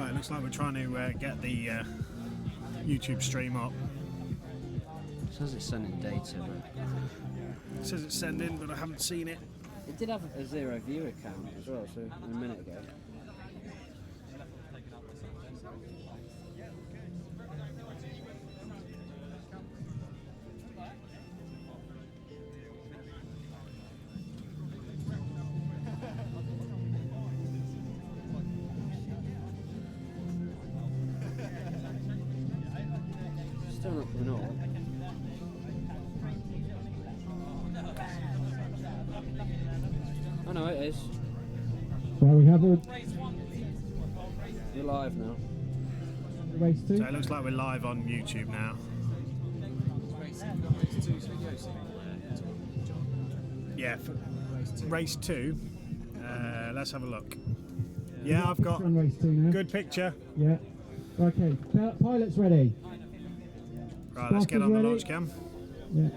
Right, looks like we're trying to get the YouTube stream up. It says it's sending data, but It says it's sending, but I haven't seen it. it did have a 0 viewer count as well, so a minute ago. Still not coming up. Oh no, it is. So we have all We're live now. race 2. So it looks like we're live on YouTube now. Yeah, for race 2. Let's have a look. Yeah, I've got on race 2 now. good picture. Yeah. Okay, pilot's ready. Right, let's get on the launch cam. Yeah.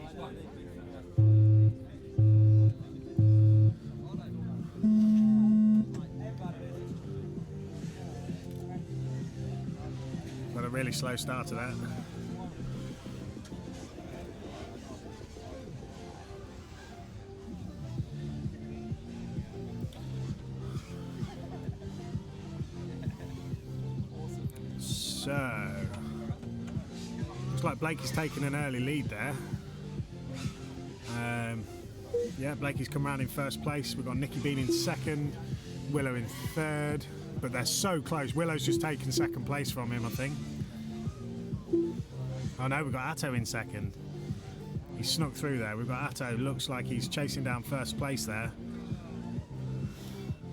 Got a really slow start to that. So, looks like Blakey's taken an early lead there. Yeah, Blakey's come round in first place. We've got Nicky Bean in second, Willow in third, but they're so close. Willow's just taken second place from him, I think. Oh no, we've got Atto in second. He snuck through there. We've got Atto, looks like he's chasing down first place there.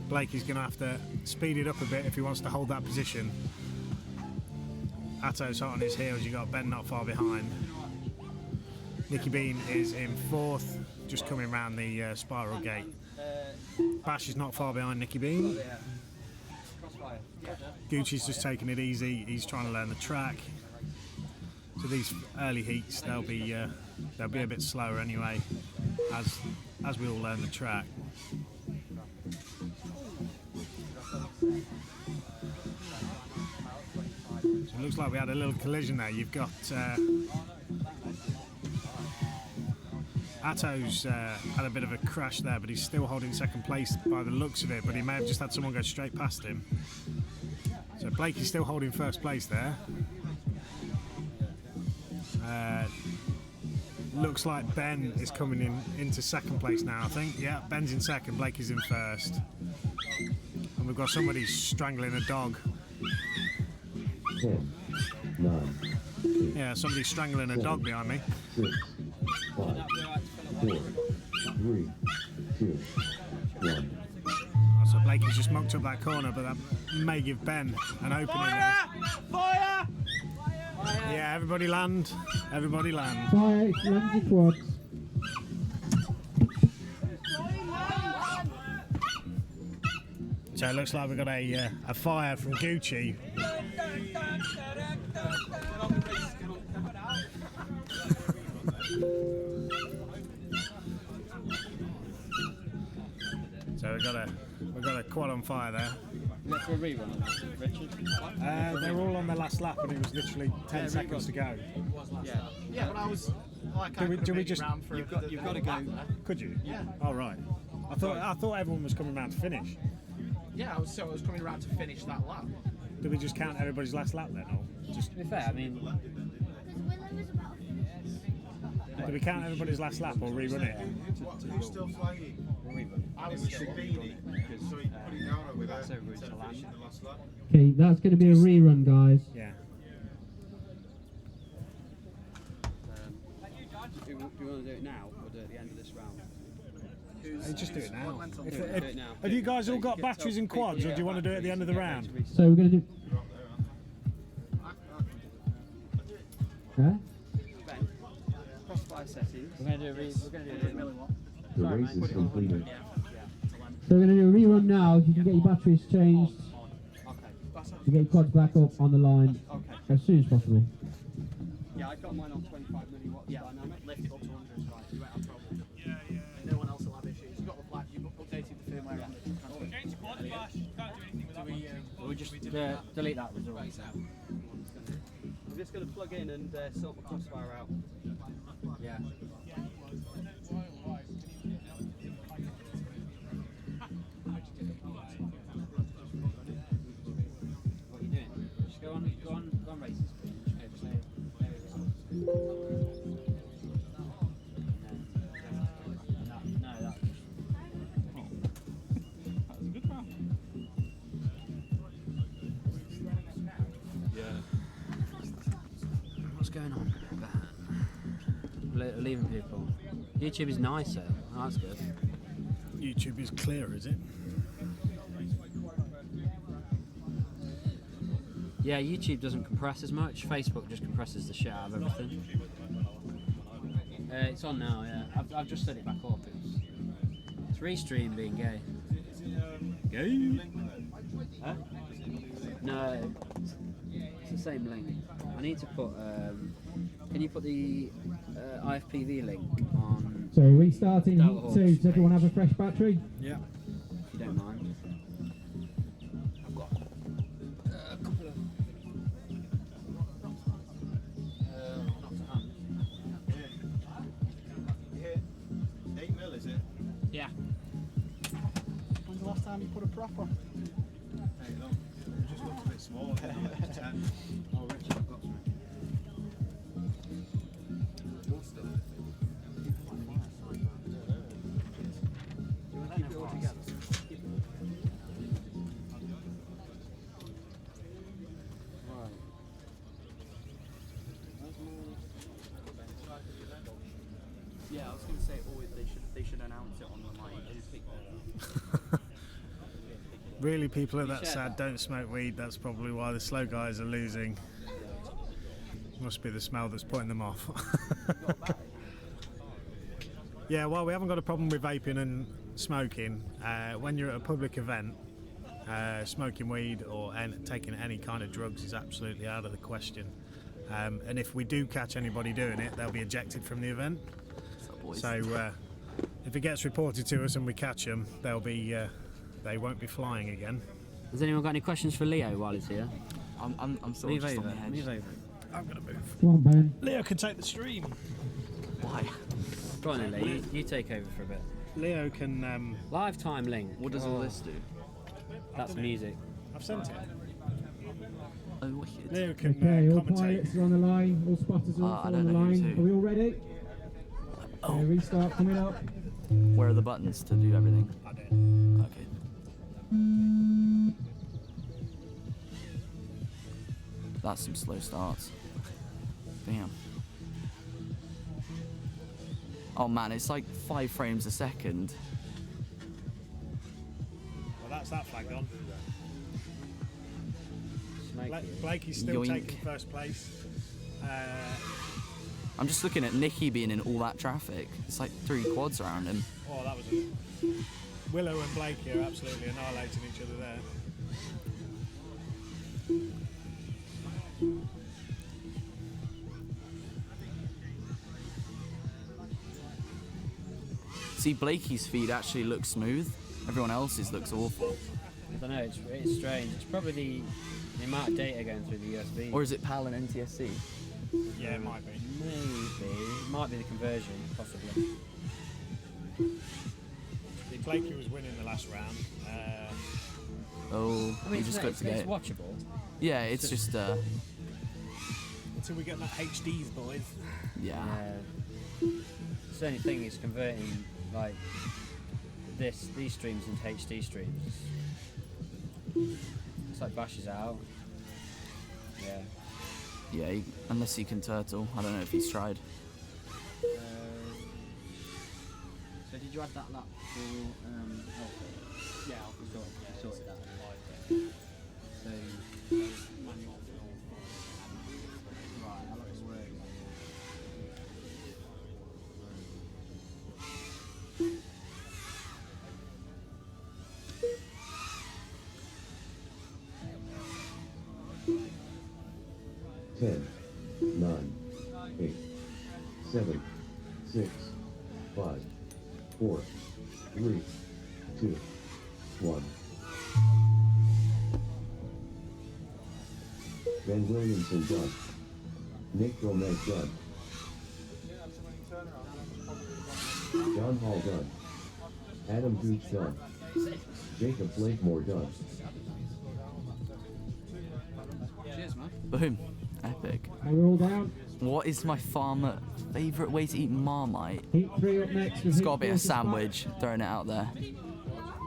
Blakey's going to have to speed it up a bit if he wants to hold that position. Atto's hot on his heels, you've got Ben not far behind. Nicky Bean is in fourth, just coming round the spiral gate. Bash is not far behind Nicky Bean. Gucci's just taking it easy, he's trying to learn the track. So these early heats, they'll be a bit slower anyway, as we all learn the track. So it looks like we had a little collision there. You've got Atto's had a bit of a crash there, but he's still holding second place by the looks of it, but he may have just had someone go straight past him. So Blakey's still holding first place there. Looks like Ben is coming into second place now, I think. Yeah, Ben's in second, Blakey's in first. And we've got somebody strangling a dog. 10, 9, 8, Yeah, somebody's strangling a dog behind me. 6, 5, 4, 3, 2, 1. So Blakey's just mucked up that corner, but that may give Ben an opening there. Fire! Yeah, everybody land. Everybody land. Fire, land your quads. So it looks like we've got a fire from Gucci. So we've got a quad on fire there. Is that for a rerun, Richard? They're all on their last lap, and it was literally 10 seconds to go. Yeah. Yeah, but I was like, Do we just? you've got to go. Could you? Yeah. Oh right. I thought everyone was coming round to finish. Yeah, I was coming around to finish that lap. Did we just count everybody's last lap then, or just? To be fair, I mean, Did we count everybody's last lap or rerun it? Who's still flying? rerun. I was still Beanie, so he put it down over there. That's everybody to land. Finishing the last lap. Okay, that's going to be a rerun, guys. Yeah. Do you want to do it now or do it at the end of this round? Just do it now. Do it now. Have you guys all got batteries and quads, or do you want to do it at the end of the round? So we're going to do. Huh? Ben, crossfire settings. We're going to do a rerun. The race is completed. So we're going to do a rerun now. You can get your batteries changed. Okay. You get your quads back up on the line Okay. as soon as possible. Yeah, I've got mine on 25 milliwatt dynamic. Lift it up to 100, right? You won't have trouble. Yeah. No one else will have issues. You've got the flag. You've updated the firmware on the transfer. Change the quad, Bash. You can't do anything without one. We'll just delete that result. I'm just going to plug in and sort my crossfire out. Yeah. What are you doing? Just go on races. What's going on? Leaving people. YouTube is nicer. Oh, that's good. YouTube is clear, is it? Yeah, YouTube doesn't compress as much. Facebook just compresses the shit out of everything. It's on now, yeah. I've just set it back up. It's restream being gay. Gay? Huh? No, it's the same link. I need to put. Can you put the IFPV link on? So restarting That heat will 2. Does everyone have a fresh battery? Yeah. If you don't mind. I've got a couple of. Not to hand. Yeah. 8 mil, is it? Yeah. When's the last time you put a prop on? Hey, look. It just looks a bit small. Doesn't it? It's 10. Oh, Richard, I've got some. Yeah, I was going to say always they should announce it on the mic. Really, people are that sad don't smoke weed. That's probably why the slow guys are losing. Must be the smell that's putting them off. Yeah, well, we haven't got a problem with vaping and smoking. When you're at a public event, smoking weed or taking any kind of drugs is absolutely out of the question. And if we do catch anybody doing it, they'll be ejected from the event. So if it gets reported to us and we catch them, they'll be they won't be flying again. Has anyone got any questions for Leo while he's here? I'm still Move just over. on the edge. Move over. I'm gonna move. Come on, Ben. Leo can take the stream. Why? Go on then, Leo. You take over for a bit. Leo can. Lifetime link. What does all this do? That's music. I've sent it. Oh, wicked. Leo can Okay, all commentate. pilots are on the line. All spotters are I on don't the know who line. to. Are we all ready? Oh. Okay, restart coming up. Where are the buttons to do everything? I did. Okay. That's some slow starts. Damn. Oh man, it's like 5 frames a second. Well, that's that flag on. Smoky. Blakey's still Yoink. taking first place. I'm just looking at Nicky being in all that traffic. It's like 3 quads around him. Oh, that was it. Willow and Blakey are absolutely annihilating each other there. See, Blakey's feed actually looks smooth. Everyone else's looks awful. I don't know. It's strange. It's probably the amount of data going through the USB. Or is it PAL and NTSC? Yeah, it might be. Maybe. It might be the conversion, possibly. Blakey was winning the last round. Oh, I mean, you just got to get it's it. watchable. Yeah, it's just, Until we get that HDs, boys. yeah. It's the only thing is converting like these streams into HD streams. It's like bashes out. Yeah. Yeah, unless he can turtle. I don't know if he's tried. So did you add that lap for Alpha? Yeah, Alpha sorted that. So manual. Right, how long is it? Ten, 9, 8, 7, 6, 5, 4, 3, 2, 1. Ben Williamson done. Nick Gomez done. John Hall done. Adam Gooch done. Jacob Blakemore done. Cheers, man. Boom. Epic. And we're all down. What is my farmer favourite way to eat Marmite? Heat 3 up next. It's got to be a sandwich. Throwing it out there.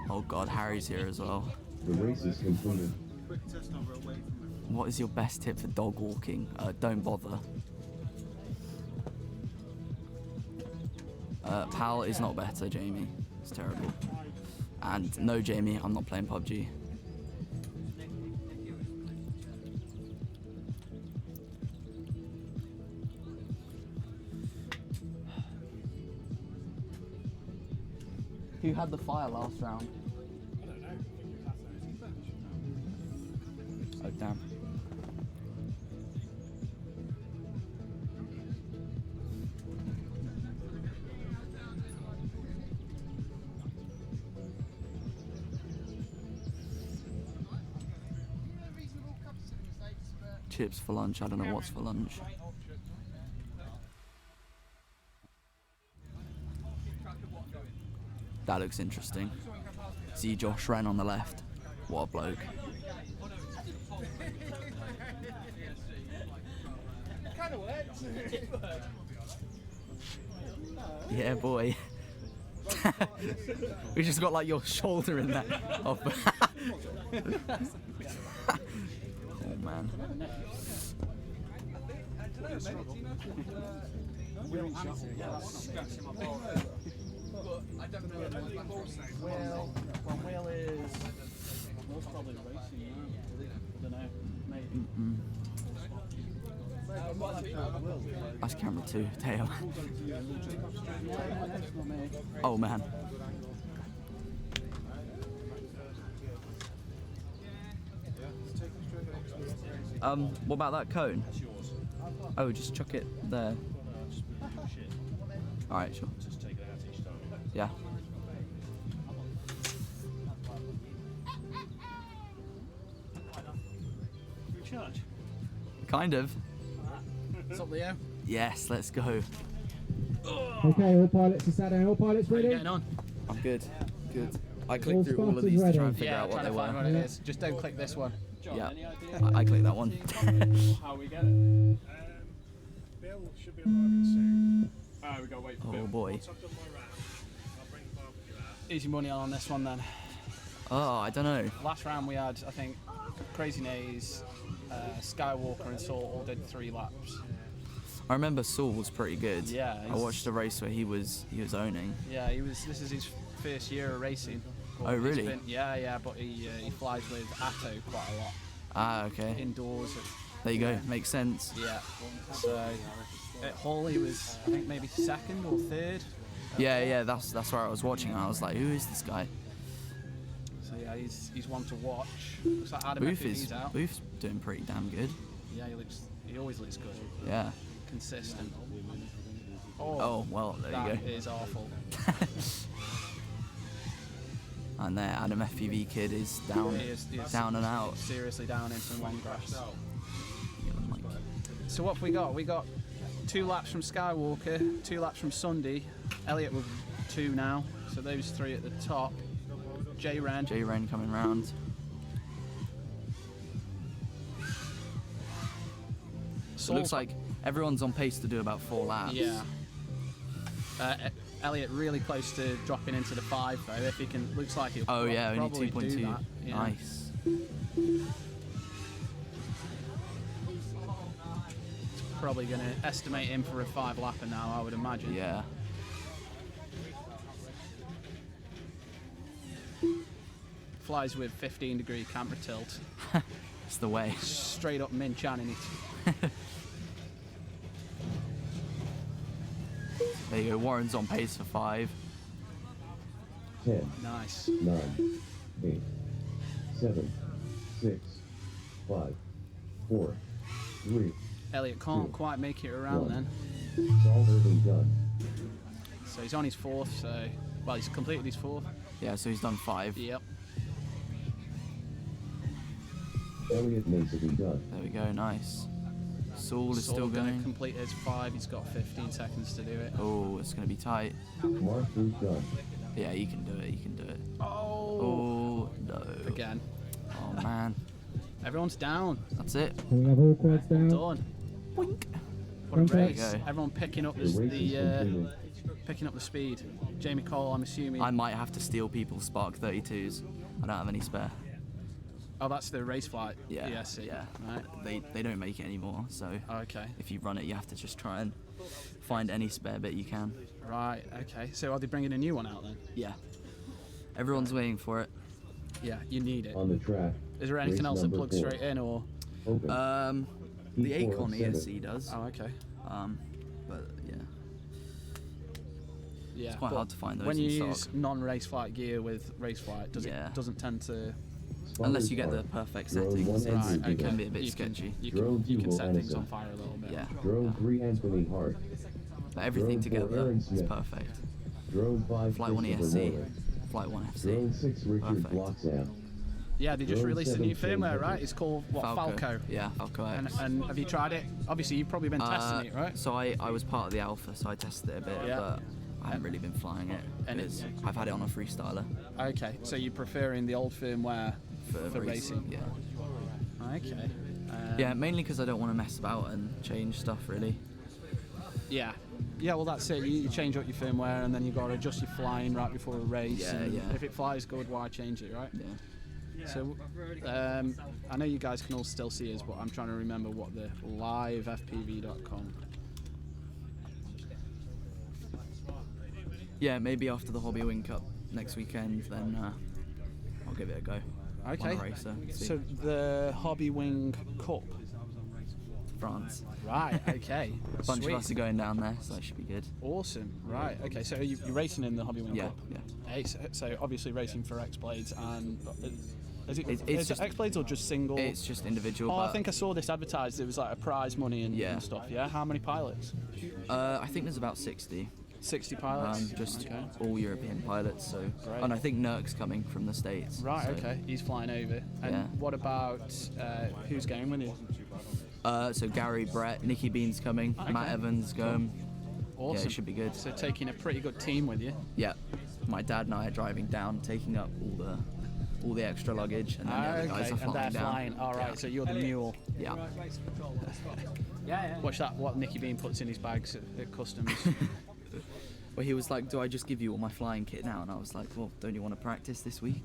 Oh God, Harry's here as well. The race is concluded. What is your best tip for dog walking? Don't bother. Pal is not better, Jamie. It's terrible. And no, Jamie, I'm not playing PUBG. Who had the fire last round? Oh, damn. Chips for lunch, I don't know what's for lunch. That looks interesting. See Josh Wren on the left. What a bloke. Yeah, boy. We just got like your shoulder in there. Oh, oh man. Will is most probably racing now. I don't know, maybe. That's camera 2, Teo. Oh man. What about that cone? Oh, just chuck it there. Alright, sure. Yeah. Charge. Kind of. It's up there. Yes, let's go. Okay, all pilots are sat down. All pilots How are you ready? getting on? I'm good. Good. I All clicked through all of sponsors these to ready. try and figure Yeah, out what trying they to find were. what it is. Just don't click this one. Yeah. I clicked that one. How we get it? Bill should be arriving soon. We gotta wait for Oh Bill. boy. Once I've done my round, I'll bring the barbecue out. Easy money on this one then. Oh, I don't know. Last round we had, I think, Crazy Nays, Skywalker and Saul all did 3 laps. I remember Saul was pretty good. Yeah, I he's- watched a race where he was owning. Yeah, this is his first year of racing. But Oh, he's really? yeah, but he flies with Atto quite a lot. Ah, okay. Indoors. There you go. Makes sense. Yeah. So at Hull he was, I think, maybe 2nd or 3rd. Yeah, that's where I was watching. And I was like, who is this guy? So yeah, he's one to watch. Looks like Adam FPV's out. Booth's doing pretty damn good. Yeah, he always looks good. Yeah. Consistent. Oh, well, there you That go. is awful. And there, Adam FPV kid is down, He is down and out. seriously down in some long grass. So what have we got? We got 2 laps from Skywalker, 2 laps from Sunday. Elliot with 2 now, so those 3 at the top. J Ren. J Ren coming round. So it looks like everyone's on pace to do about 4 laps. Yeah. Elliot really close to dropping into the 5 though. If he can, looks like he'll Oh yeah, only probably do 2.2. that. Yeah. Nice. Probably going to estimate him for a 5 lapper now, I would imagine. Yeah. Flies with 15-degree camera tilt. It's the way. Straight up Min Chan in it. There you go. Warren's on pace for 5. 10, Nice. 9, 8, 7, 6, 5, 4, 3. Elliot can't quite make it around then. Saul Irving done. So he's on his 4th, so... Well, he's completed his 4th. Yeah, so he's done 5. Yep. Elliot makes it, he does. There we go, nice. Saul is still going to going. complete his 5. He's got 15 seconds to do it. Oh, it's going to be tight. Mark is done. Yeah, you can do it, you can do it. Oh! Oh, no. Again. Oh, man. Everyone's down. That's it. And we have all quads down. Done. Boink. What a Okay. race. There you go. Everyone picking up The race is completed. picking up the speed. Jamie Cole, I'm assuming. I might have to steal people's Spark 32s. I don't have any spare. Oh, that's the race flight. Yeah, ESC. yeah. Right. They don't make it anymore, so Okay. if you run it, you have to just try and find any spare bit you can. Right. Okay. So are they bringing a new one out then? Yeah. Everyone's waiting for it. Yeah. You need it. On the track. Is there anything race else that number plugs 4. straight in, or? Open. The P4 Acon of 7. ESC does. Oh, okay. But yeah, Yeah. it's quite but hard to find those when in you stock. use non-race flight gear with race flight, Yeah. it doesn't tend to? Unless you get the Spotted perfect Drone settings, one it's, entry Right. it can Okay. be a bit You can- sketchy. You Drone can 2 set things Anderson. on fire a little bit. Yeah, Drone 3 Anthony Hart. but everything Drone 4 together Aaron is Smith. perfect. Drone 5 Flight 1 Christopher ESC, Moira. Flight 1 FC. Drone 6 Richard Perfect. Bloxam. Yeah, they just Drone released a new 7 firmware, Shane right? Hubbard. It's called what? Falco. Yeah, Falco X. And have you tried it? Obviously, you've probably been testing it, right? So I was part of the alpha, so I tested it a bit, Yeah. but I haven't really been flying it. And because I've had it on a freestyler Okay, so you're preferring the old firmware for racing? Yeah. Okay. Yeah, mainly because I don't want to mess about and change stuff really. Yeah. Yeah, well, that's it. You change up your firmware and then you've got to adjust your flying right before a race. Yeah, and yeah. If it flies good, why change it, right? Yeah. So, I know you guys can all still see us, but I'm trying to remember what the livefpv.com. Yeah, maybe after the Hobby Wing Cup next weekend, then I'll give it a go. Okay. On a racer, see. So the Hobby Wing Cup. France. Right. Okay. A bunch Sweet. of us are going down there, so that should be good. Awesome. Right. Okay. So you're racing in the Hobby Wing Yeah, Cup. yeah. Hey, so obviously racing for X Blades and is It's it just- X Blades or just single? It's just individual. Oh, but I think I saw this advertised. It was like a prize money and, Yeah. and stuff. Yeah. How many pilots? I think there's about 60. 60 pilots. Just Okay. all European pilots. So, Great. and I think Nurk's coming from the States. Right. so, Okay. He's flying over. And Yeah. what about who's going with you? So Gary, Brett, Nicky Bean's coming. Okay. Matt Evans going. Awesome. Yeah, it should be good. So taking a pretty good team with you. Yeah, my dad and I are driving down, taking up all the extra luggage, and then the other guys are and flying they're down. flying. All right. Yeah. So you're the mule. Yeah. Watch that. What Nicky Bean puts in his bags at customs. Well, he was like, "Do I just give you all my flying kit now?" And I was like, "Well, don't you want to practice this week?"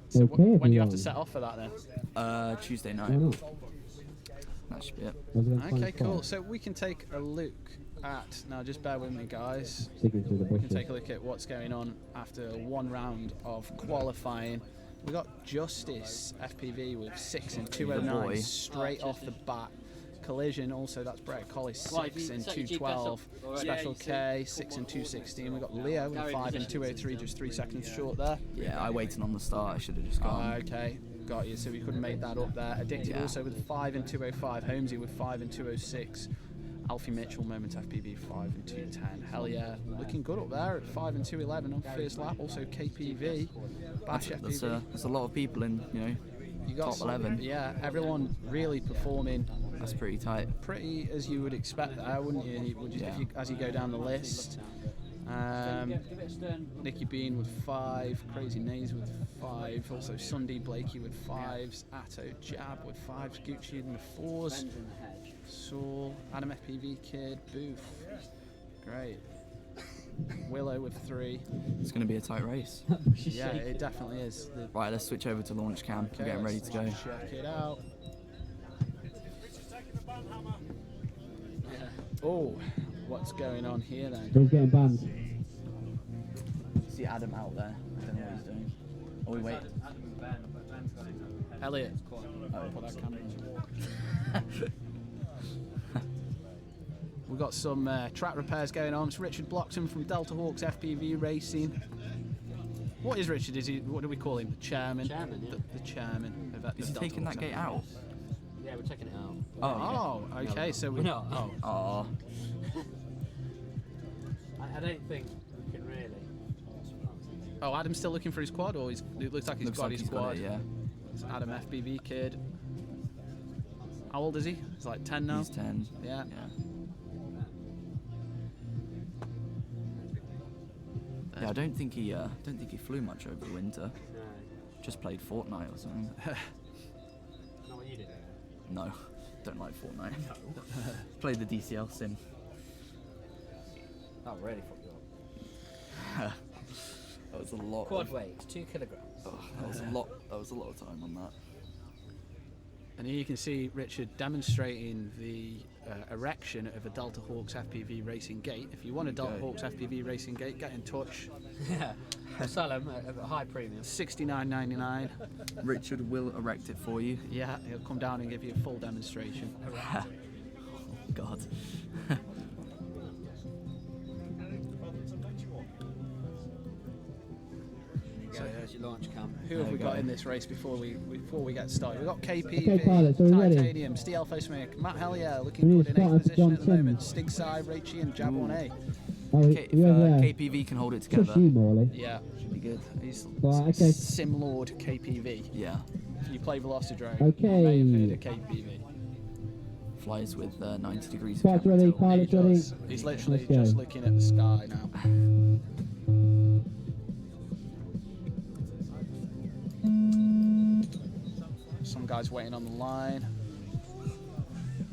So Okay, when do you have to everyone. set off for that then? Tuesday Why night. not? That should be it. I was gonna find Okay, cool. spot. So we can take a look at, now just bear with me guys, Sticking to the we can bushes. take a look at what's going on after one round of qualifying. We got Justice FPV with 6 in boy. 209 straight off the bat. Collision also, that's Brett Colley 6 in 212. Special K 6 in 216. We got Leo with 5 in 203, just 3 seconds short there. Yeah, I waited on the start. I should have just gone. Okay, got you. So we couldn't make that up there. Addicted Yeah. also with 5 in 205. Holmesy with 5 in 206. Alfie Mitchell, Moment FPV 5 in 210. Hell yeah, looking good up there at 5 in 211 on first lap. Also KPV, Bash That's FPV. a lot of people in, You got top some- 11. Yeah, everyone really performing That's pretty tight. pretty as you would expect there, wouldn't you? Would you Yeah. as you go down the list. Nicky Bean with 5, Crazy Nays with 5, also Sunday Blakey with 5s, Atto Jab with 5s, Gucci in the 4s, Saul, Adam FPV Kid, Booth, great, Willow with 3. It's going to be a tight race. Yeah, it definitely is. Right, let's switch over to launch cam. We're getting ready to go. Check it out. Oh, what's going on here then? Who's getting banned? See Adam out there. I don't know what he's doing. Oh, we wait. Elliot, put that camera on. We've got some track repairs going on. It's Richard Bloxham from Delta Hawks FPV Racing. What is Richard? Is he? What do we call him? The chairman. Chairman, yeah. The chairman of Is he Delta taking Hawks that gate FPV. out? Yeah, we're checking it out. Oh, okay. So we. No. Oh, Oh, I don't think we can really. oh, Adam's still looking for his quad, or it looks like he's looks got like his he's quad. got it, yeah. It's Adam FBV kid. How old is he? He's like 10 now. He's 10. Yeah. Yeah, I don't think he flew much over the winter. Just played Fortnite or something. Not what you did. No, don't like Fortnite. Played the DCL sim. That really fucked you up. That was a lot. Quad weight, 2 kilograms. That was a lot. That was a lot of time on that. And here you can see Richard demonstrating the erection of a Delta Hawks FPV racing gate. If you want a Delta Hawks FPV racing gate, get in touch. Yeah, we'll sell them at a high premium. $69.99. Richard will erect it for you. Yeah, he'll come down and give you a full demonstration. Oh, God. So there's your launch cam. Who have we got in this race before we get started? We've got KPV, Okay, pilots, are we ready? Titanium, Steel Alphasmic, Matt Hellier looking We need good to in 8th start position at the John moment, Sims. Stig Sai, Raichi and Jab 1A. Oh, Okay, if you over there? KPV can hold it together, Just you, Morley. Yeah, should be good. he's Right, okay. Sim Lord KPV. Yeah, If you play Velocidrome, Okay. you may have heard of KPV. flies with 90 degrees. of Sparks camera ready, tilt. pilots He ready. does. He's literally Let's go. just looking at the sky now. Some guys waiting on the line.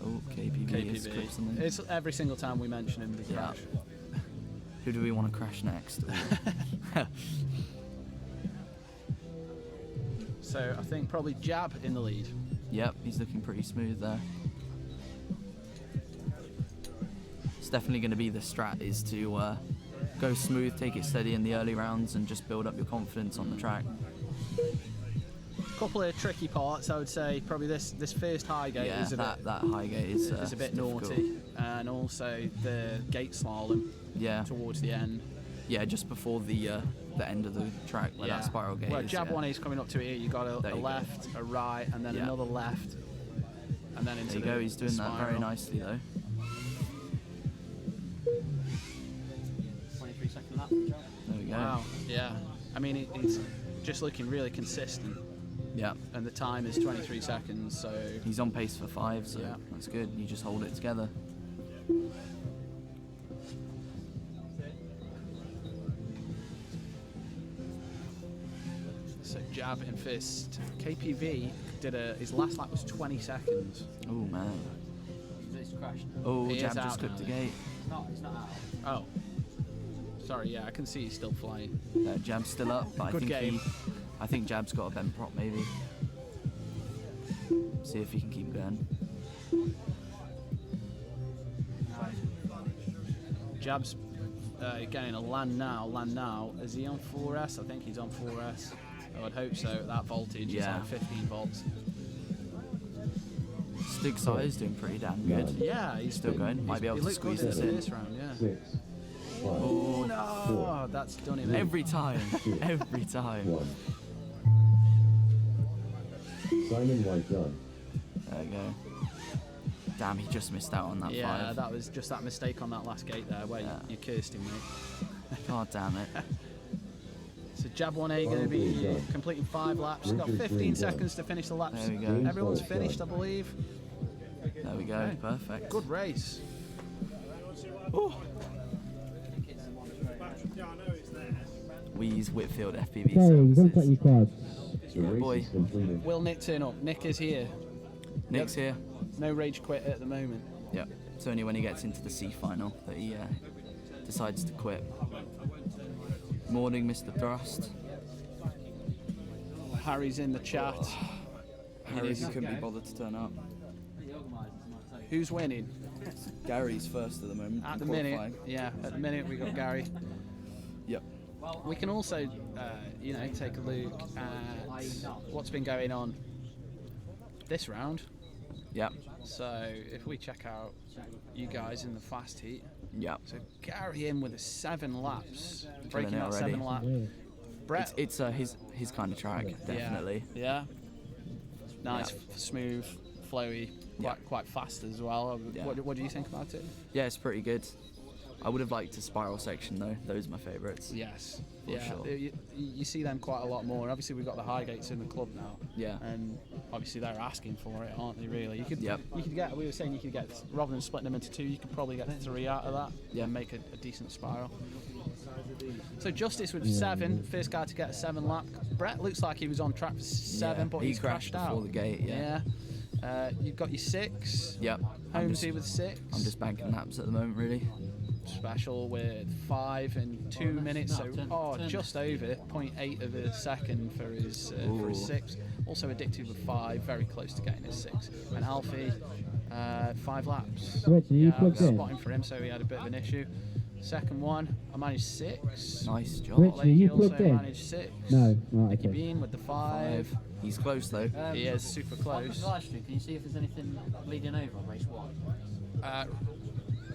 Oh, KPV is clipping them. It's every single time we mention him, they Yeah. crash. Who do we want to crash next? So I think probably Jab in the lead. Yep, he's looking pretty smooth there. It's definitely going to be the strat, is to go smooth, take it steady in the early rounds, and just build up your confidence on the track. Couple of tricky parts, I would say. Probably this first high gate Yeah, is a that high gate is bit, is a bit difficult. naughty, and also the gate slalom Yeah, towards the end. yeah, just before the end of the track where that spiral gate Well, is. Jab yeah. 1 is coming up to here. You got There a you go. left, a right, and then Yeah. another left, and then into There you the go, he's doing the that very spiral. nicely though. 23-second lap. There we go. Wow. Yeah. I mean, it's just looking really consistent, Yeah, and the time is 23 seconds. So he's on pace for 5, so Yeah. that's good. You just hold it together. So Jab in first. KPV did his last lap was 20 seconds. Oh man. It's crashed. Oh, He is Jab out just clipped the now, gate. It's not out. Oh. Sorry, yeah, I can see he's still flying. Jab's still up, but Good game. I think Jab's got a bent prop maybe. See if he can keep going. Jab's getting a land now. Is he on 4S? I think he's on 4S. I would hope so. At that voltage, it's Yeah. on 15 volts. Stig Sai is doing pretty damn good. Yeah, he's Still going. Might be able he to looked good squeeze in this the in. first round, yeah. 6, 5, Oh no, that's done him in. Every time. Every time. 1. Simon White done. There we go. Damn, he just missed out on that Yeah, 5. that was just that mistake on that last gate there where Yeah. you cursed him, mate. God damn it. So Jab 1A going to be Done. completing 5 laps. Got Richard 15 Green seconds to finish the laps. There we go. Everyone's James finished, I Bond. believe. There we go. Okay. Perfect. Good race. Yeah, I know it's there. Wheeze Whitfield FPV Sorry, you don't got services. your quads. The race boy. is completed. Will Nick turn up? Nick is here. Nick's here. No rage quit at the moment. Yep. It's only when he gets into the C final that he decides to quit. Morning, Mr. Thrust. Harry's in the chat. Harry, who couldn't be bothered to turn up. Who's winning? Gary's first at the moment. At the qualifying. minute, yeah, at the minute we got Gary. Yep. We can also, take a look at what's been going on this round. Yep. So if we check out you guys in the fast heat, Yep. so Gary in with a 7 laps, breaking it that already. 7 lap. Yeah. Brett, It's his kind of track, definitely. Yeah. Nice, Yeah. smooth, flowy, Yeah. quite fast as well. Yeah. What do you think about it? Yeah, it's pretty good. I would have liked a spiral section though. Those are my favourites. Yes. For Yeah. sure. You see them quite a lot more. Obviously, we've got the high gates in the club now. Yeah. And obviously, they're asking for it, aren't they? Really. You could. Yep. You could get. We were saying you could get, rather than splitting them into 2, you could probably get 3 out of that. Yeah. And make a decent spiral. So Justice with 7, first guy to get a 7 lap. Brett looks like he was on track for 7, Yeah, but he he's crashed before out. the gate. Yeah. You've got your 6. Yep. Holmesy with 6. I'm just banking laps at the moment, really. Special with 5 and 2 minutes, so just over 0.8 of a second for his 6. Also addicted with 5, very close to getting his 6. And Alfie, 5 laps. Richard, you I plugged was in? spotting for him, so he had a bit of an issue. Second one, I managed 6. Nice job. Richard, Blakey you also plugged in? managed 6. No, right, Nicky okay. Bean with the 5. He's close though. He is super close. Live stream, can you see if there's anything bleeding over on race 1?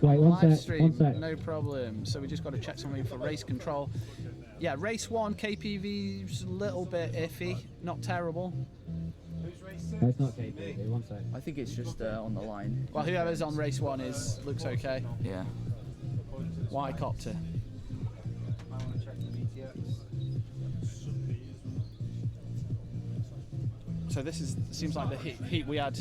Wait, one Live sec, stream, one sec. no problem. So we just got to check something for race control. Yeah, race 1 KPV's a little bit iffy, not terrible. No, it's not KPV, one sec. I think it's just on the line. Well, whoever's on race 1 looks okay. Yeah. White copter. So this seems like the heat we had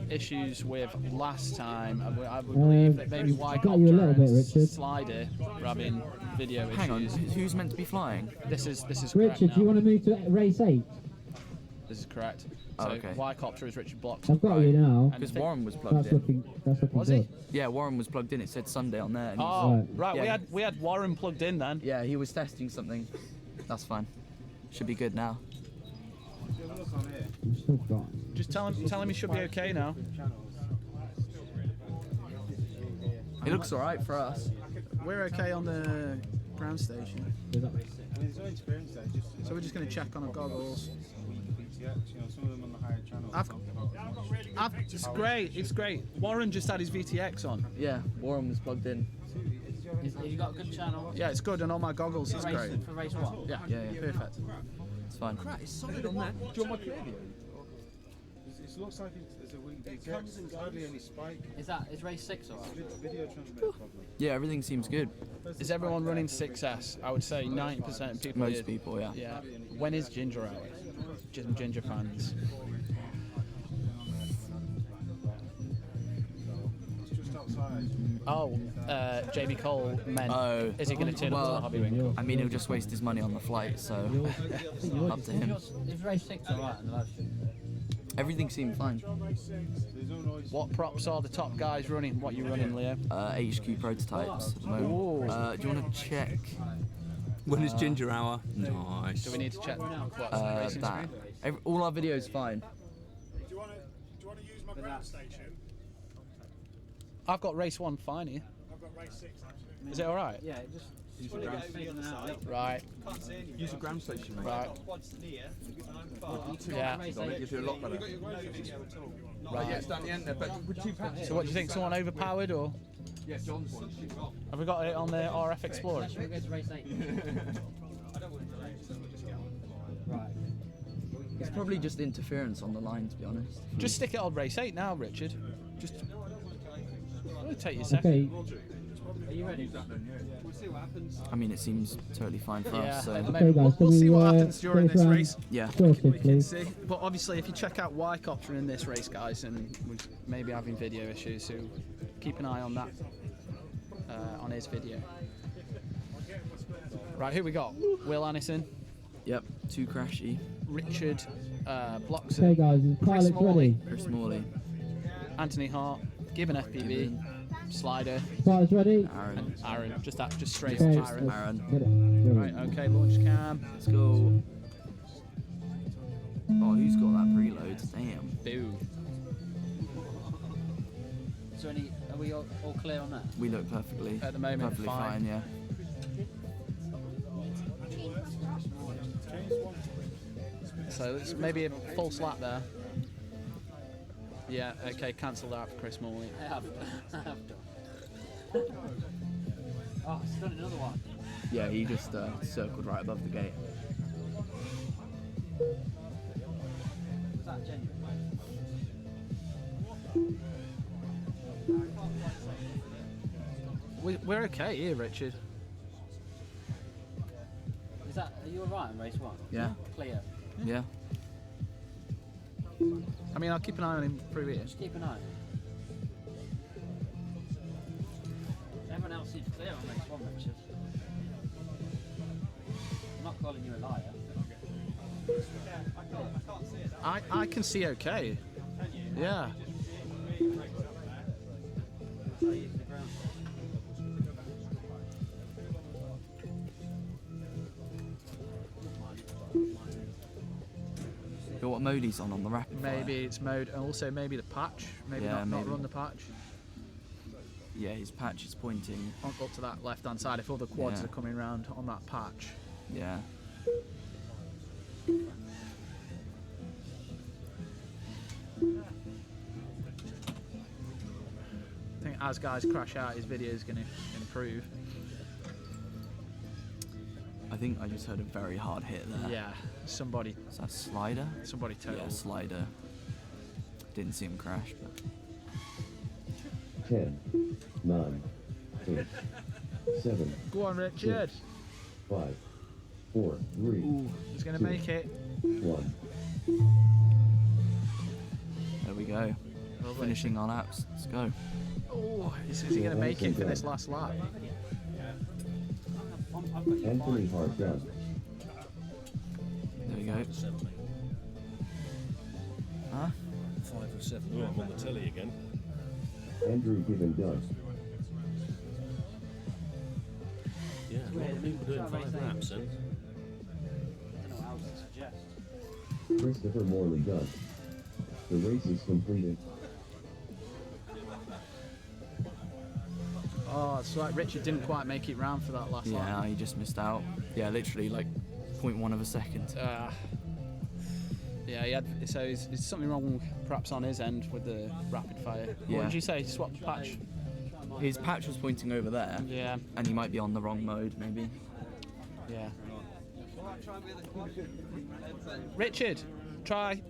issues with last time. I would believe that maybe White got you a little copter bit, and Richard. Slider were having video Hang on. issues. Who's meant to be flying? This is correct Richard, now. do you want to move to race 8? This is correct. Oh, So okay. Y copter is Richard Block's. I've got right. you now. And Because the thing- Warren was plugged in. That's looking Was he? good. Yeah, Warren was plugged in. It said Sunday on there. And he's- Oh, right. Yeah. We had Warren plugged in then. Yeah, he was testing something. That's fine. Should be good now. I'm still got. Just tell him he should be okay now. It looks alright for us. We're okay on the ground station. Is that- There's no experience there. Just So we're just going to check on our goggles. VTX, some of them on the higher channel. It's great. It's great. Warren just had his VTX on. Yeah, Warren was plugged in. Have you got a good channel? Yeah, it's good, and on my goggles, it's great. For race 1? Yeah, Yeah, yeah. perfect. It's fine. It looks like there's a weak VTX. There's hardly any spike. Is race 6 or Video transmitter problem. Yeah, everything seems good. Is everyone running 6S? I would say 90% of people. Most did. people, yeah. Yeah. When is Ginger out? Ginger fans. It's just outside. Oh, Jamie Cole meant. Oh. Is he going to turn up to the Well, hobby ring? I mean, he'll just waste his money on the flight, so up to him. Is race 6 alright on the live stream? Everything seemed fine. There's no noise. What props are the top guys running? What you running, Leo? HQ prototypes at the moment. Ooh. Do you want to check When is Ginger Hour? Nice. Do we need to check what racing that? screen? All our videos fine. Do you want to use my ground station? I've got race 1 fine here. I've got race 6 actually. Is it all right? Yeah, just Right. Use a ground station, mate. Right. Yeah. race It 8. gives you a lot better. Right. Yeah, it's down the end there, but with 2 patches. So what do you think? Someone overpowered or Yeah, John's one. have we got it on the RF Explorer? Should we go to race 8? Right. It's probably just interference on the line, to be honest. Just stick it on race 8 now, Richard. Just it'll take you a second. Okay, Are you ready? I mean, it seems totally fine for Yeah, us. at the So moment, guys, we'll can see we, what happens during finish this round? race. yeah, sorted, We can please. see. But obviously, if you check out Y Copter in this race, guys, and we're maybe having video issues, so keep an eye on that on his video. Right, who we got? Will Annison, yep, too crashy. Richard Bloxon, Okay, guys, is Chris pilot Morley, ready? Chris Morley, Anthony Hart, Gibbon FPV, Slider, Pilots ready? Aaron. and Aaron. Just straight Okay, up Aaron. Aaron. Get it. Brilliant. Right, okay, launch cam. Let's go. Oh, who's got that preload? Damn. Boo. So are we all clear on that? We look perfectly. At the moment, perfectly fine. yeah. So it's maybe a false lap there. Yeah, okay, cancel that for Chris Morley. I have. I have done. Oh, it's done another one. Yeah, he just circled right above the gate. Was that genuine? We're okay here, Richard. Are you alright in race 1? Yeah. Clear. Yeah. I mean, I'll keep an eye on him through here. Just keep an eye. Everyone else seems clear on race 1, Richard. I'm not calling you a liar. I can see okay. Yeah. But what mode he's on the rapid fire? Maybe it's mode, and also maybe the patch. Maybe Yeah, not maybe. run the patch. Yeah, his patch is pointing. Up to that left-hand side if all the quads Yeah. are coming round on that patch. Yeah. I think as guys crash out, his video is going to improve. I think I just heard a very hard hit there. Yeah, somebody Is that slider? totaled. Yeah, slider. Didn't see him crash, but 10, 9, 8, 7, Go on, Richard. 5, 4, 3, He's going to make it. 1. there we go. Lovely. Finishing on apps. Let's go. Oh, is he going to make it for this last lap? Anthony Hart done. There we go. Huh? 5 of 7. Oh, I'm on the telly again. Andrew Given done. Yeah, a lot of people doing 5 laps then. I don't know how to suggest. Christopher Morley done. The race is completed. Oh, it's like Richard didn't quite make it round for that last Yeah, lap. he just missed out. Yeah, literally like 0.1 of a second. Yeah, he had. So is something wrong perhaps on his end with the rapid fire? Yeah. What did you say? Swap the patch? His patch was pointing over there, Yeah, and he might be on the wrong mode, maybe. yeah. Richard, try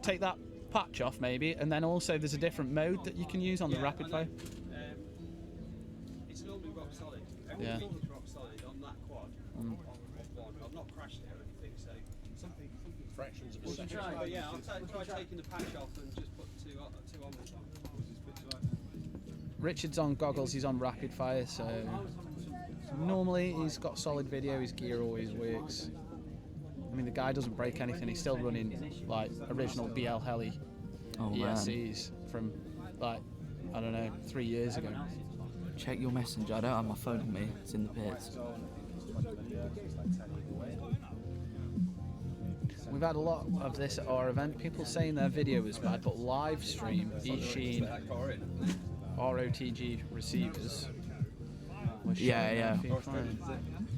take that patch off maybe, and then also there's a different mode that you can use on the rapid fire. It's normally rock solid. Yeah. Everything is rock solid on that quad. On one. I've not crashed it or anything, so something. Fractions of a Well, you second. try, but yeah, I'll try taking the patch off and just put two onwards on. Richard's on goggles, he's on rapid fire, so normally he's got solid video, his gear always works. I mean, the guy doesn't break anything, he's still running like original BL Heli Oh man. ESCs from like, I don't know, 3 years ago. Check your messenger. I don't have my phone on me. It's in the pits. We've had a lot of this at our event, people saying their video was bad, but live stream, Eachine ROTG receivers. was Yeah, showing fine.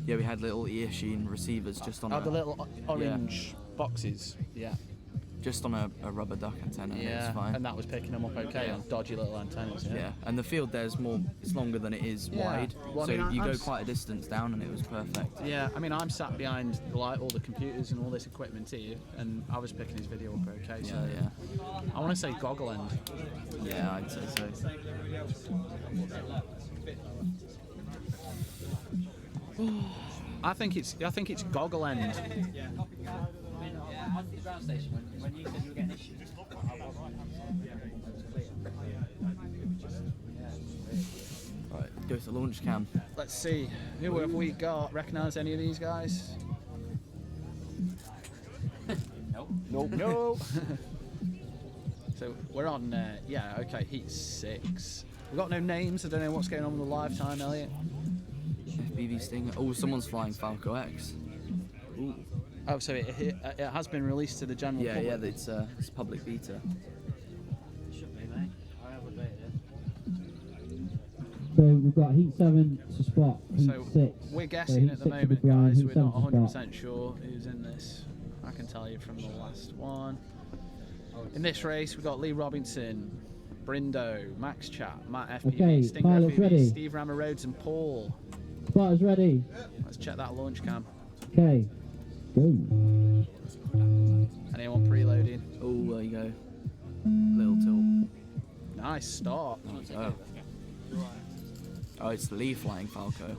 Yeah, we had little ear sheen receivers just on Oh, a, the little orange boxes, yeah. just on a rubber duck antenna. And it was Yeah, fine. and that was picking them up okay on dodgy little antennas. Yeah, and the field there's more. It's longer than it is Yeah. wide, Well, I so mean, you I'm go s- quite a distance down, and it was perfect. Yeah, I mean, I'm sat behind like all the computers and all this equipment here, and I was picking his video up okay. So Yeah, I want to say goggle end. yeah, I'd say so. I think it's goggle end. On the ground station, when you said you were getting issues, Right, go to the launch cam. Let's see, who have we got? Recognise any of these guys? nope. No. So we're on, yeah, okay, heat 6. We've got no names. I don't know what's going on with the live time, Elliot. FPV Stinger. Oh, someone's flying Falco X. Ooh. Oh, so it has been released to the general Yeah, public. yeah, it's public beta. Should be, mate. I have a bit. So we've got heat 7 to spot, heat So 6. we're So guessing heat at the 6 to moment, ground, guys. heat We're 7 not to spot. 100% sure who's in this. I can tell you from the last one. In this race, we've got Lee Robinson, Brindo, Max Chat, Matt FPV, Okay, Stinger pilots FPV, ready. Steve Rammer Rhodes, and Paul. Spotters ready. Let's check that launch cam. Okay, go. Anyone preloading? Oh, there you go. Little tilt. Nice start. Oh. Oh, it's the Lee flying Falco.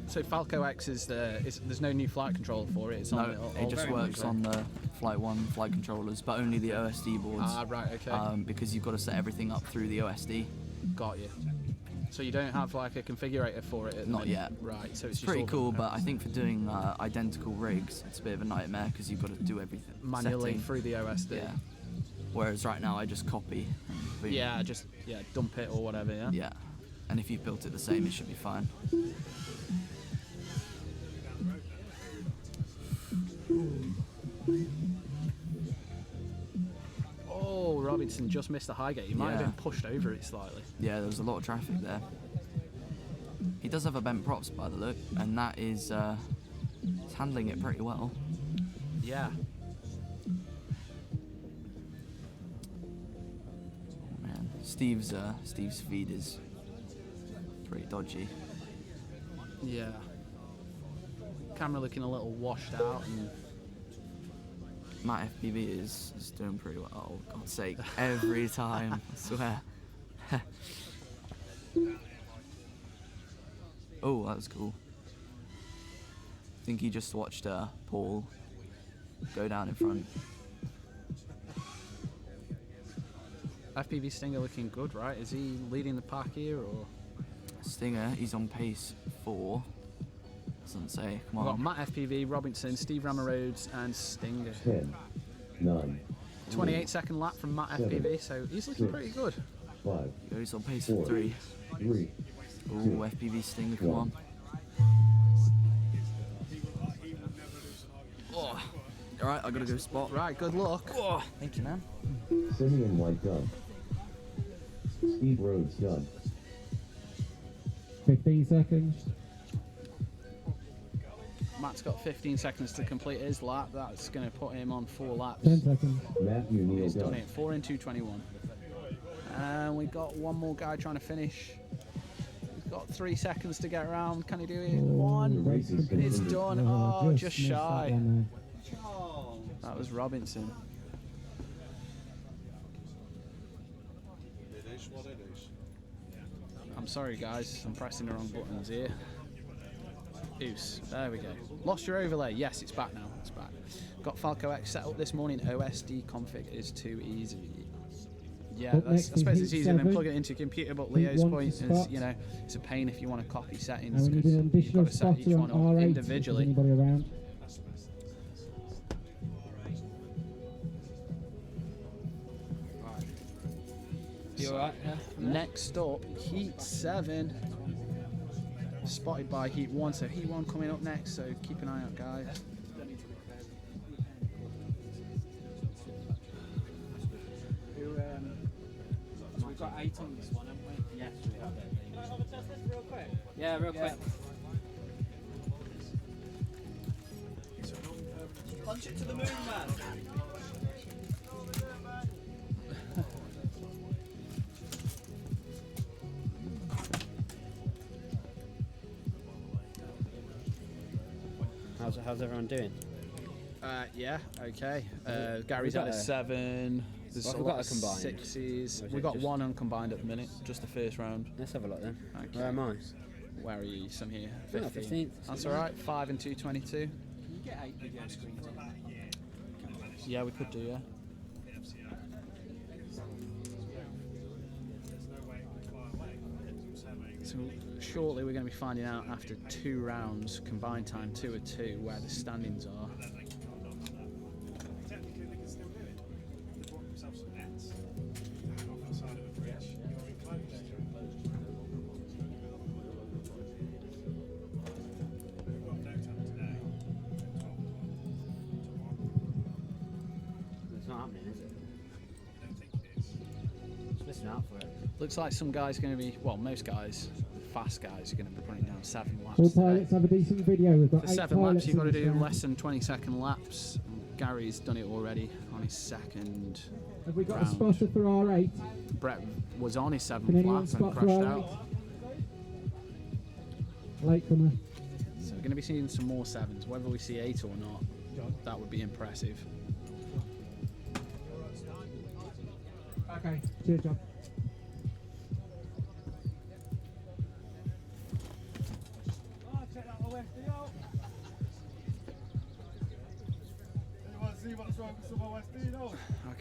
So Falco X is there's no new flight controller for it. It's on No, it just works on the Flight 1 flight controllers, but only the OSD boards. Ah, right, okay. Because you've got to set everything up through the OSD. Got you. So you don't have like a configurator for it at the Not minute? yet. Right, so It's it's pretty just cool, but I think for doing identical rigs, it's a bit of a nightmare because you've got to do everything manually setting. through the OSD. Yeah. Whereas right now I just copy. And boom. Yeah, just dump it or whatever. Yeah. Yeah. And if you've built it the same, it should be fine. Oh, Robinson just missed the high gate. He might have Yeah. been pushed over it slightly. Yeah, there was a lot of traffic there. He does have a bent props by the look, and that is he's handling it pretty well. Yeah. Oh, man, Steve's feed is pretty dodgy. Yeah. Camera looking a little washed out and Matt FPV is doing pretty well. Oh, God's sake, every time, I swear. Oh, that was cool. I think he just watched Paul go down in front. FPV Stinger looking good, right? Is he leading the pack here or? Stinger, he's on pace 4. Doesn't say. Come We've got on. Matt FPV, Robinson, Steve Ramarodes, and Stinger. 10, 9, 28-second lap from Matt FPV, so he's looking pretty good. 5, He's on pace for 4, 3. 3, Ooh, FPV Stinger, come on. Oh, alright, I gotta go spot. Right, good luck. Oh, thank you, man. Simeon White done. Steve Rhodes done. 15 seconds. Matt's got 15 seconds to complete his lap. That's going to put him on 4 laps. 10 seconds. Matthew Neal He's done done. it. 4 in 2:21. And we got one more guy trying to finish. He's got 3 seconds to get around. Can he do it? The 1. race is It's concluded. done. Oh, Oh, just missed that shy. one That was Robinson. It is what it is. I'm sorry, guys. I'm pressing the wrong buttons here. Oos. There we go. Lost your overlay. Yes, it's back now. It's back. Got Falco X set up this morning. OSD config is too easy. Yeah, Up that's, next I suppose is it's heat easier than 7. plugging it into a computer, but Heat Leo's 1 point to is, spot. you know, it's a pain if you want to copy settings And we need because an you've additional got to set each spotter one on up R8 individually. if there's anybody around. You alright? Yeah. Next up, Heat 7. Spotted by Heat 1, so Heat 1 coming up next, so keep an eye out, guys. So we've got 8 on this one, haven't we? Yes, we have. Can I have a test this real quick? Yeah, real quick. Punch it to the moon, man. How's everyone doing? Yeah, okay. Gary's got had a a- 7. There's Well, a we've lot got of a combined. 6s. Or is We've it got just- 1 uncombined at the minute, just the first round. Let's have a look then. Okay. Where am I? Where are you? Some here. Oh, 15. 15th. That's alright. 5 and 222. You get 8 video screens on. Yeah, we could do, yeah. So shortly we're going to be finding out after 2 rounds, combined time 2 of 2, where the standings are. It's not happening, is it? Just listen out for it. Looks like some guys are going to be, well, most guys, the fast guys, are going to be putting down 7 laps. All today. pilots have a decent video. We've got For 8 7 pilots laps, you've got to in this do round. less than 20-second laps. Gary's done it already on his 2nd. Have we got round. a spotter for R8? Brett was on his 7th Can anyone lap and spot for crashed R8? out. Latecomer. So we're going to be seeing some more 7s, whether we see 8 or not. that would be impressive. Okay. Cheers, John.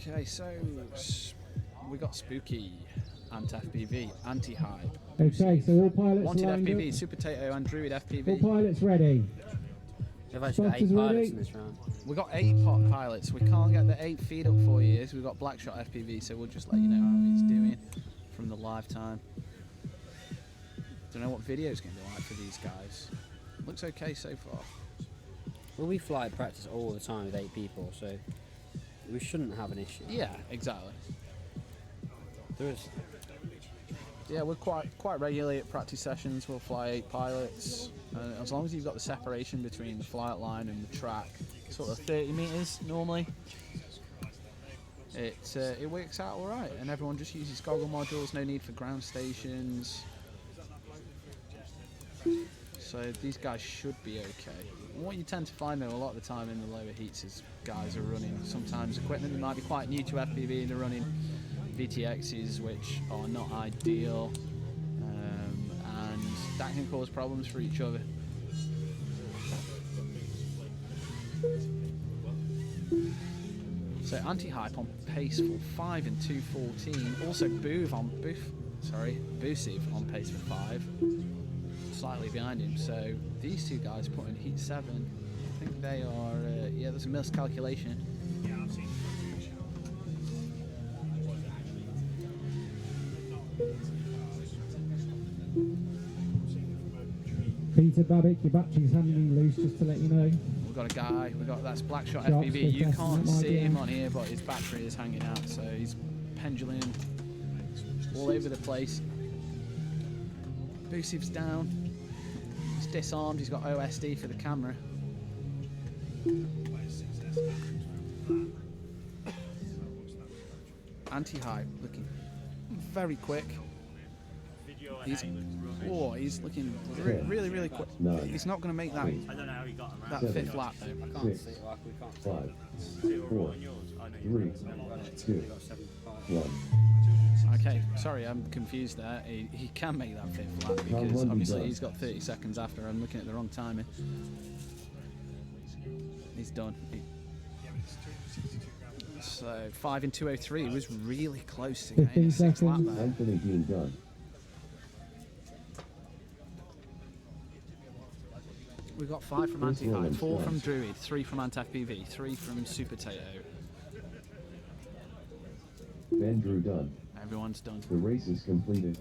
Okay, so we got Spooky, anti-FPV, anti-hype, Okay, so all pilots wanted lined FPV, up. Super Potato and Druid All FPV. pilots ready. We've actually got Spotters 8 pilots ready? in this round. We got 8 pot pilots. We can't get the 8 feed up for you. So we've got Blackshot FPV, so we'll just let you know how he's doing from the live time. Don't know what video's going to be like for these guys. Looks okay so far. Well, we fly practice all the time with 8 people, so we shouldn't have an issue. Yeah, exactly. There is. Yeah, we're quite regularly at practice sessions. We'll fly 8 pilots. As long as you've got the separation between the flight line and the track, sort of 30 meters normally, it works out all right. And everyone just uses goggle modules. No need for ground stations. So these guys should be okay. What you tend to find though a lot of the time in the lower heats is guys are running sometimes equipment that might be quite new to FPV. They're running VTXs which are not ideal, and that can cause problems for each other. So anti-hype on pace for 5 and 2:14. Also Boosiv on pace for 5. Slightly behind him. So these two guys put in heat 7. I think they are. Yeah, there's a miscalculation. Peter Babbitt, your battery's hanging loose, just to let you know. We've got a guy. That's Blackshot Sharks FPV. for You testing can't that might see be him on. on here, but his battery is hanging out. So he's pendulum all over the place. Boosiv's down. He's disarmed. He's got OSD for the camera. Anti-hype looking very quick. He's looking really quick. He's not going to make that fifth lap though. 6, 5, 4, 3, 2, 1. Okay, sorry, I'm confused there. He can make that fifth lap because obviously he's got 30 seconds after. I'm looking at the wrong timing. He's done. So 5 and 2:03 was really close to getting a 6th lap there. Anthony Dean done. We've got 5 from Anti-Hype, 4 from Druid, 3 from Anti-FPV, 3 from Super Potato. Ben Drew done. Everyone's done. The race is completed.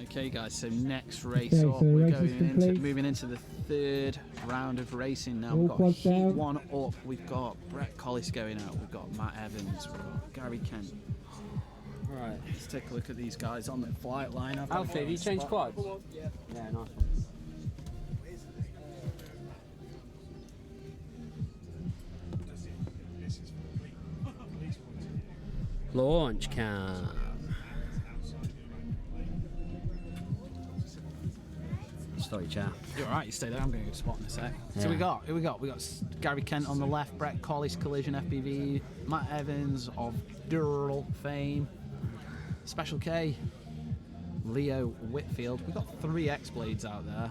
Okay guys, so next race Okay, up, so the we're race is complete. moving into the 3rd round of racing now. All We've got quads Heat down. 1 up, we've got Brett Collis going out, we've got Matt Evans, we've got Gary Kent. Right. Let's take a look at these guys on the flight line. Alfie, have you changed quads? Yeah, nice one. Launch cam. Sorry, chap. You're alright, you stay there, I'm going to go spot in a sec. So Yeah. we got Gary Kent on the left, Brett Collis, Collision FPV, Matt Evans of Durrell fame, Special K, Leo Whitfield. We've got 3 X-Blades out there.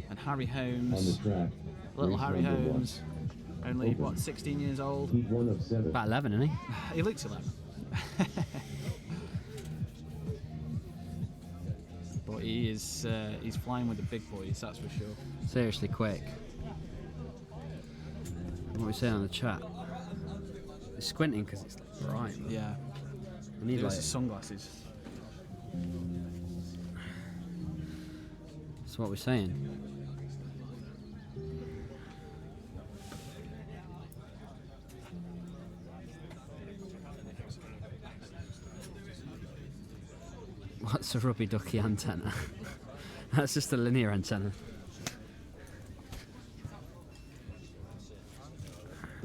And Harry On the Holmes, track. little race Harry number 1. Holmes, only, what, 16 years old? Heat 1 of 7. About 11, isn't he? He looks 11. But he is, he's flying with the big boys, that's for sure. Seriously quick. What are we saying on the chat? It's squinting because it's bright. Yeah. I need He has like. his sunglasses. That's what we're saying. What's a rubby ducky antenna? That's just a linear antenna.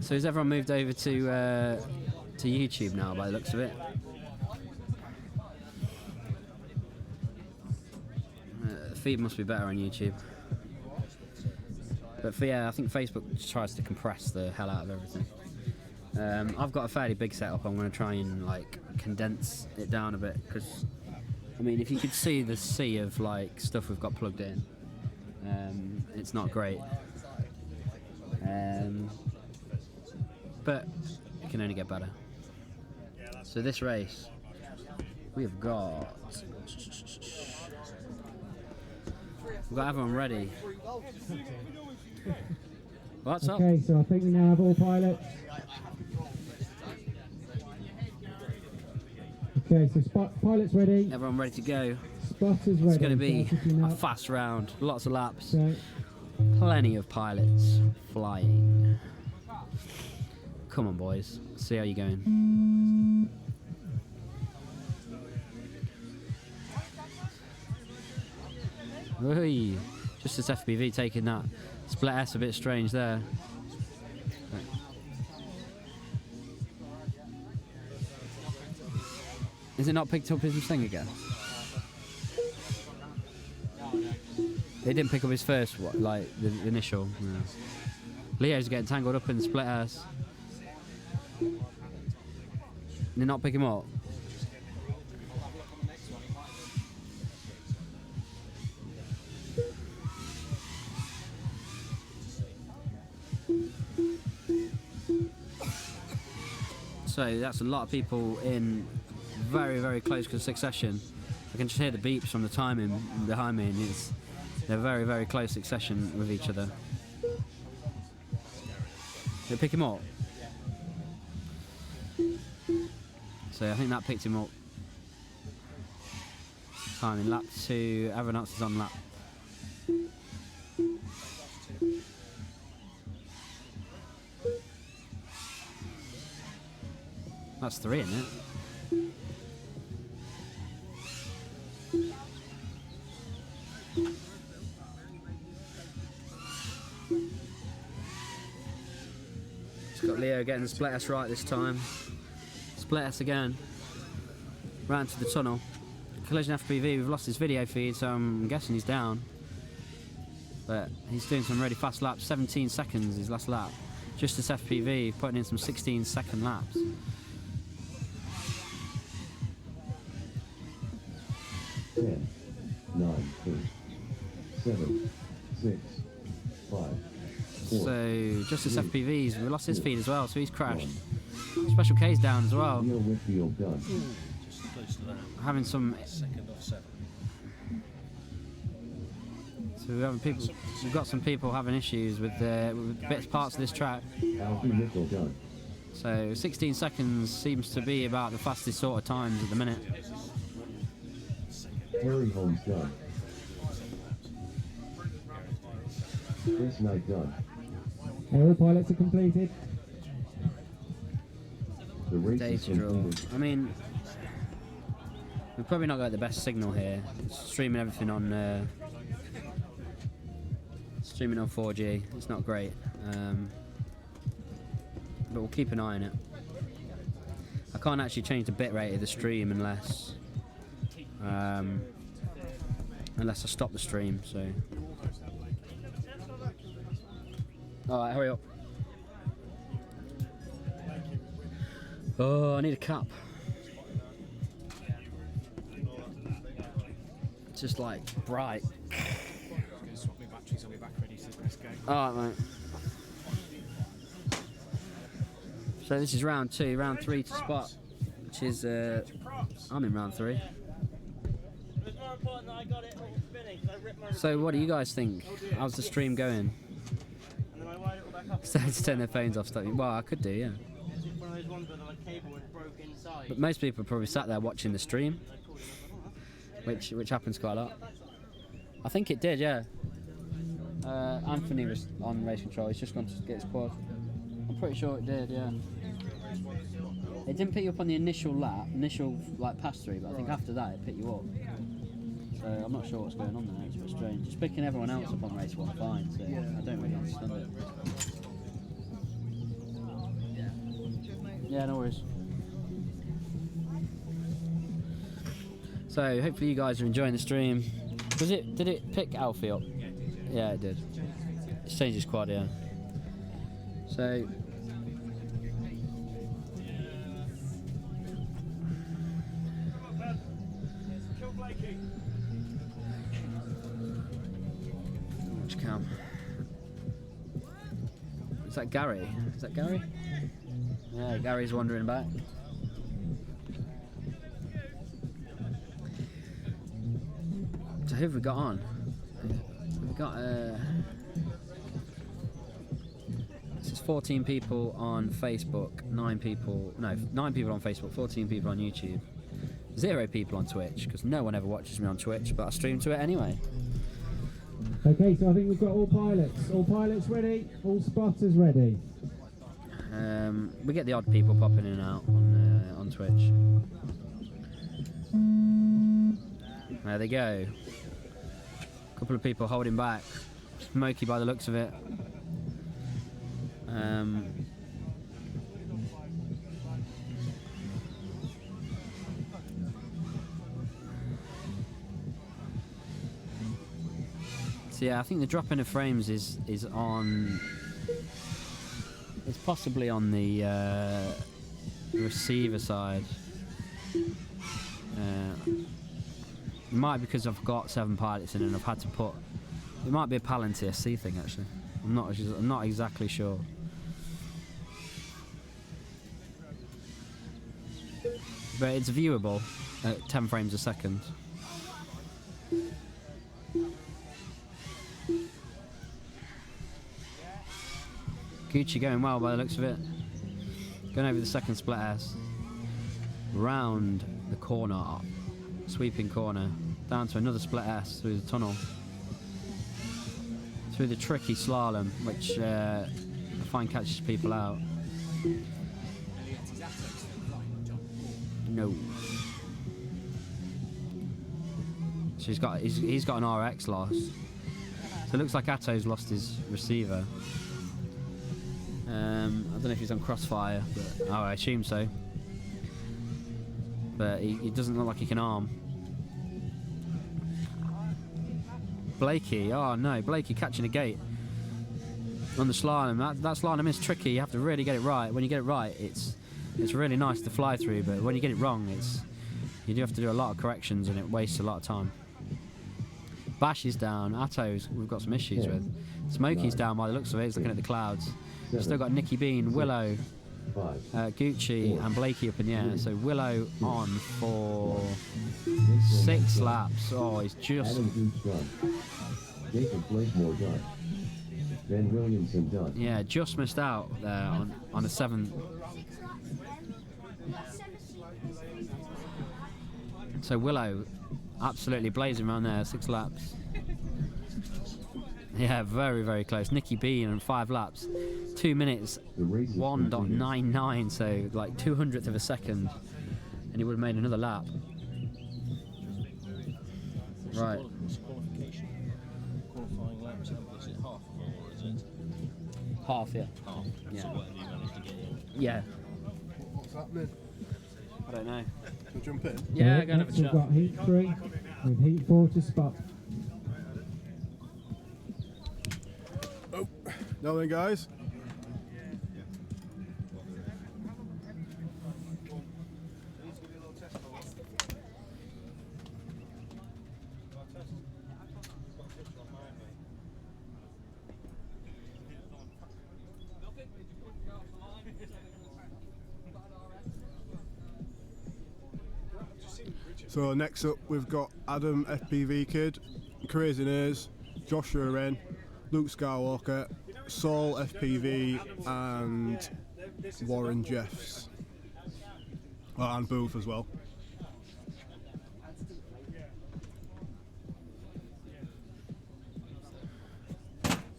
So has everyone moved over to YouTube now by the looks of it? The feed must be better on YouTube. But yeah, I think Facebook tries to compress the hell out of everything. I've got a fairly big setup. I'm going to try and like condense it down a bit because, I mean, if you could see the sea of like stuff we've got plugged in, it's not great. But it can only get better. So this race, we've got everyone ready. What's up? Okay, so I think we now have all pilots. Okay, so pilots ready. Everyone ready to go. Spotters ready. It's going to be So picking a up. fast round, lots of laps, So, plenty of pilots flying. Come on, boys. See how you're going. Oi, just as FPV taking that split S a bit strange there. Is it not picked up his thing again? They didn't pick up his first, what, like the initial. No. Leo's getting tangled up in the split S. Did not pick him up. So that's a lot of people in very, very close succession. I can just hear the beeps from the timing behind me, and they're very, very close succession with each other. Did it pick him up? So I think that picked him up. Timing lap 2, everyone else is on lap. That's 3, isn't it? Just got Leo getting the split S right this time. Split S again. Ran to the tunnel. Collision FPV, we've lost his video feed, so I'm guessing he's down. But he's doing some really fast laps. 17 seconds his last lap. Just this FPV, putting in some 16-second laps. 10, 9, 8, 7, 6, 5, 4. So just this FPV's, we lost his feed as well, so he's crashed. Special K's down as well. Leo Whitfield done. Just close to that. Having some. Second off 7. So we've got some people having issues with parts of this track. Alfie Nickel done. So 16 seconds seems to be about the fastest sort of times at the minute. Harry Holmes done. Chris Knight done. all pilots are completed. The race is Data draw. completed. I mean, we've probably not got the best signal here. Streaming everything on 4G. It's not great, but we'll keep an eye on it. I can't actually change the bitrate of the stream unless I stop the stream. So, all right, hurry up. Oh, I need a cap. It's just like bright. Swap my batteries, I'll be back ready, so let's go. Alright, mate. So this is round 2, round 3 to spot, which is, I'm in round 3. So what do you guys think? How's the stream going? Started to turn their phones off, stuff. Well, I could do, yeah. But most people are probably sat there watching the stream, which happens quite a lot. I think it did, yeah. Anthony was on race control. He's just gone to get his quad. I'm pretty sure it did, yeah. It didn't pick you up on the initial lap, like pass through, but I think after that it picked you up. So I'm not sure what's going on there. It's a bit strange. Just picking everyone else up on race 1 fine, so I don't really understand it. Yeah, no worries. So hopefully you guys are enjoying the stream. Did it pick Alfie up? Yeah, it did. It's changed his quad, yeah. So. Which cam? Is that Gary? Is that Gary? Yeah, Gary's wandering back. So who have we got on? We've got this is 14 people on Facebook, 9 people on Facebook, 14 people on YouTube, 0 people on Twitch, because no one ever watches me on Twitch, but I stream to it anyway. Okay, so I think we've got all pilots ready, all spotters ready. We get the odd people popping in and out on Twitch. There they go. A couple of people holding back. Smoky by the looks of it. So yeah, I think the drop in of frames is on. It's possibly on the receiver side. It might be because I've got 7 pilots in and I've had to put. It might be a Palantir C thing actually. I'm not exactly sure. But it's viewable at 10 frames a second. Gucci going well by the looks of it. Going over the second split S. Round the corner, sweeping corner, down to another split S through the tunnel. Through the tricky slalom, which I find catches people out. No. So he's got an RX loss. So it looks like Atto's lost his receiver. I don't know if he's on crossfire, but I assume so. But he doesn't look like he can arm. Blakey, oh no, Blakey catching a gate on the slalom. That slalom is tricky. You have to really get it right. When you get it right, it's really nice to fly through. But when you get it wrong, you do have to do a lot of corrections, and it wastes a lot of time. Bash is down. Atto's we've got some issues with. Smokey's down by the looks of it. He's looking at the clouds. Still got Nicky Bean, Willow, Gucci and Blakey up in the air. So Willow on for 6 laps. Oh, he's just... Jacob Blakemore done. Ben Williamson done. Yeah, just missed out there on a 7th. So Willow absolutely blazing around there, 6 laps. Yeah, very, very close. Nicky Bean in 5 laps. 2 minutes, 1.99, so like 200th of a second. And he would have made another lap. Right. Qualifying laps, is it half of all, or is it? Half, yeah. Half. Yeah. So what have you managed to get in? Yeah. What's happening? I don't know. Shall we jump in? Yeah, go and have a Next we've chat. got heat 3 with heat 4 to spot. Oh, now then, guys. So next up we've got Adam FPV Kid, Crazy Nays, Joshua Wren, Luke Skywalker, Saul FPV and Warren Jeffs. Oh, and Booth as well.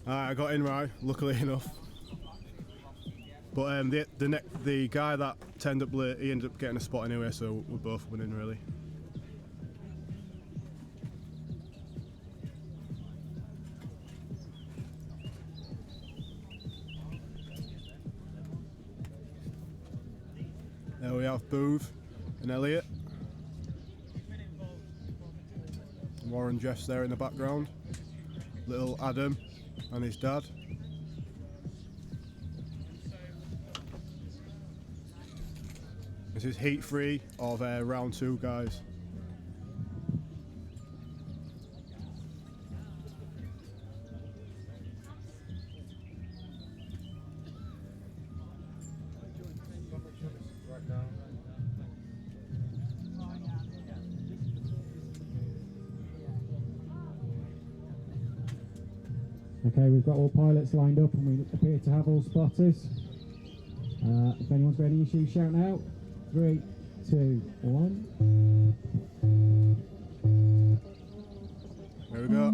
I got in right, luckily enough. But the guy that turned up late, he ended up getting a spot anyway, so we're both winning really. There we have Booth and Elliot. Warren Jeffs there in the background. Little Adam and his dad. This is heat 3 of round 2, guys. Okay, we've got all pilots lined up and we appear to have all spotters. If anyone's got any issues, shout out. 3, 2, 1. There we go.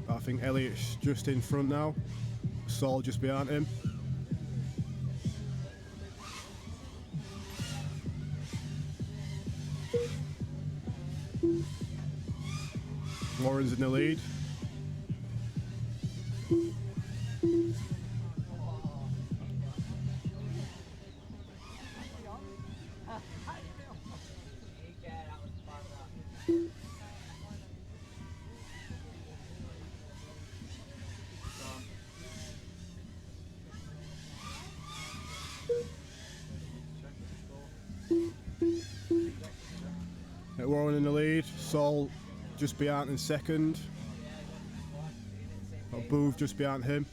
I think Elliot's just in front now. Saul just behind him. Warren's in the lead. Warren in the lead, Saul just behind in second. Got Booth just behind him.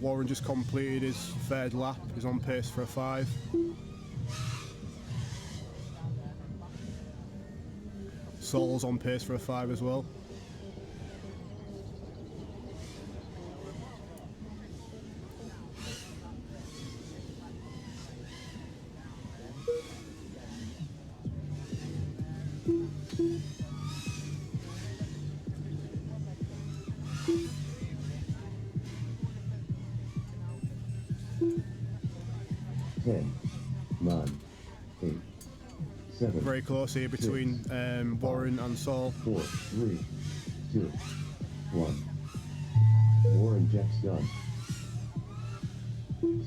Warren just completed his third lap, he's on pace for a 5. Saul's on pace for a 5 as well. Very close here between Warren and Saul. 4, 3, 2, 1. Warren Jeff's done.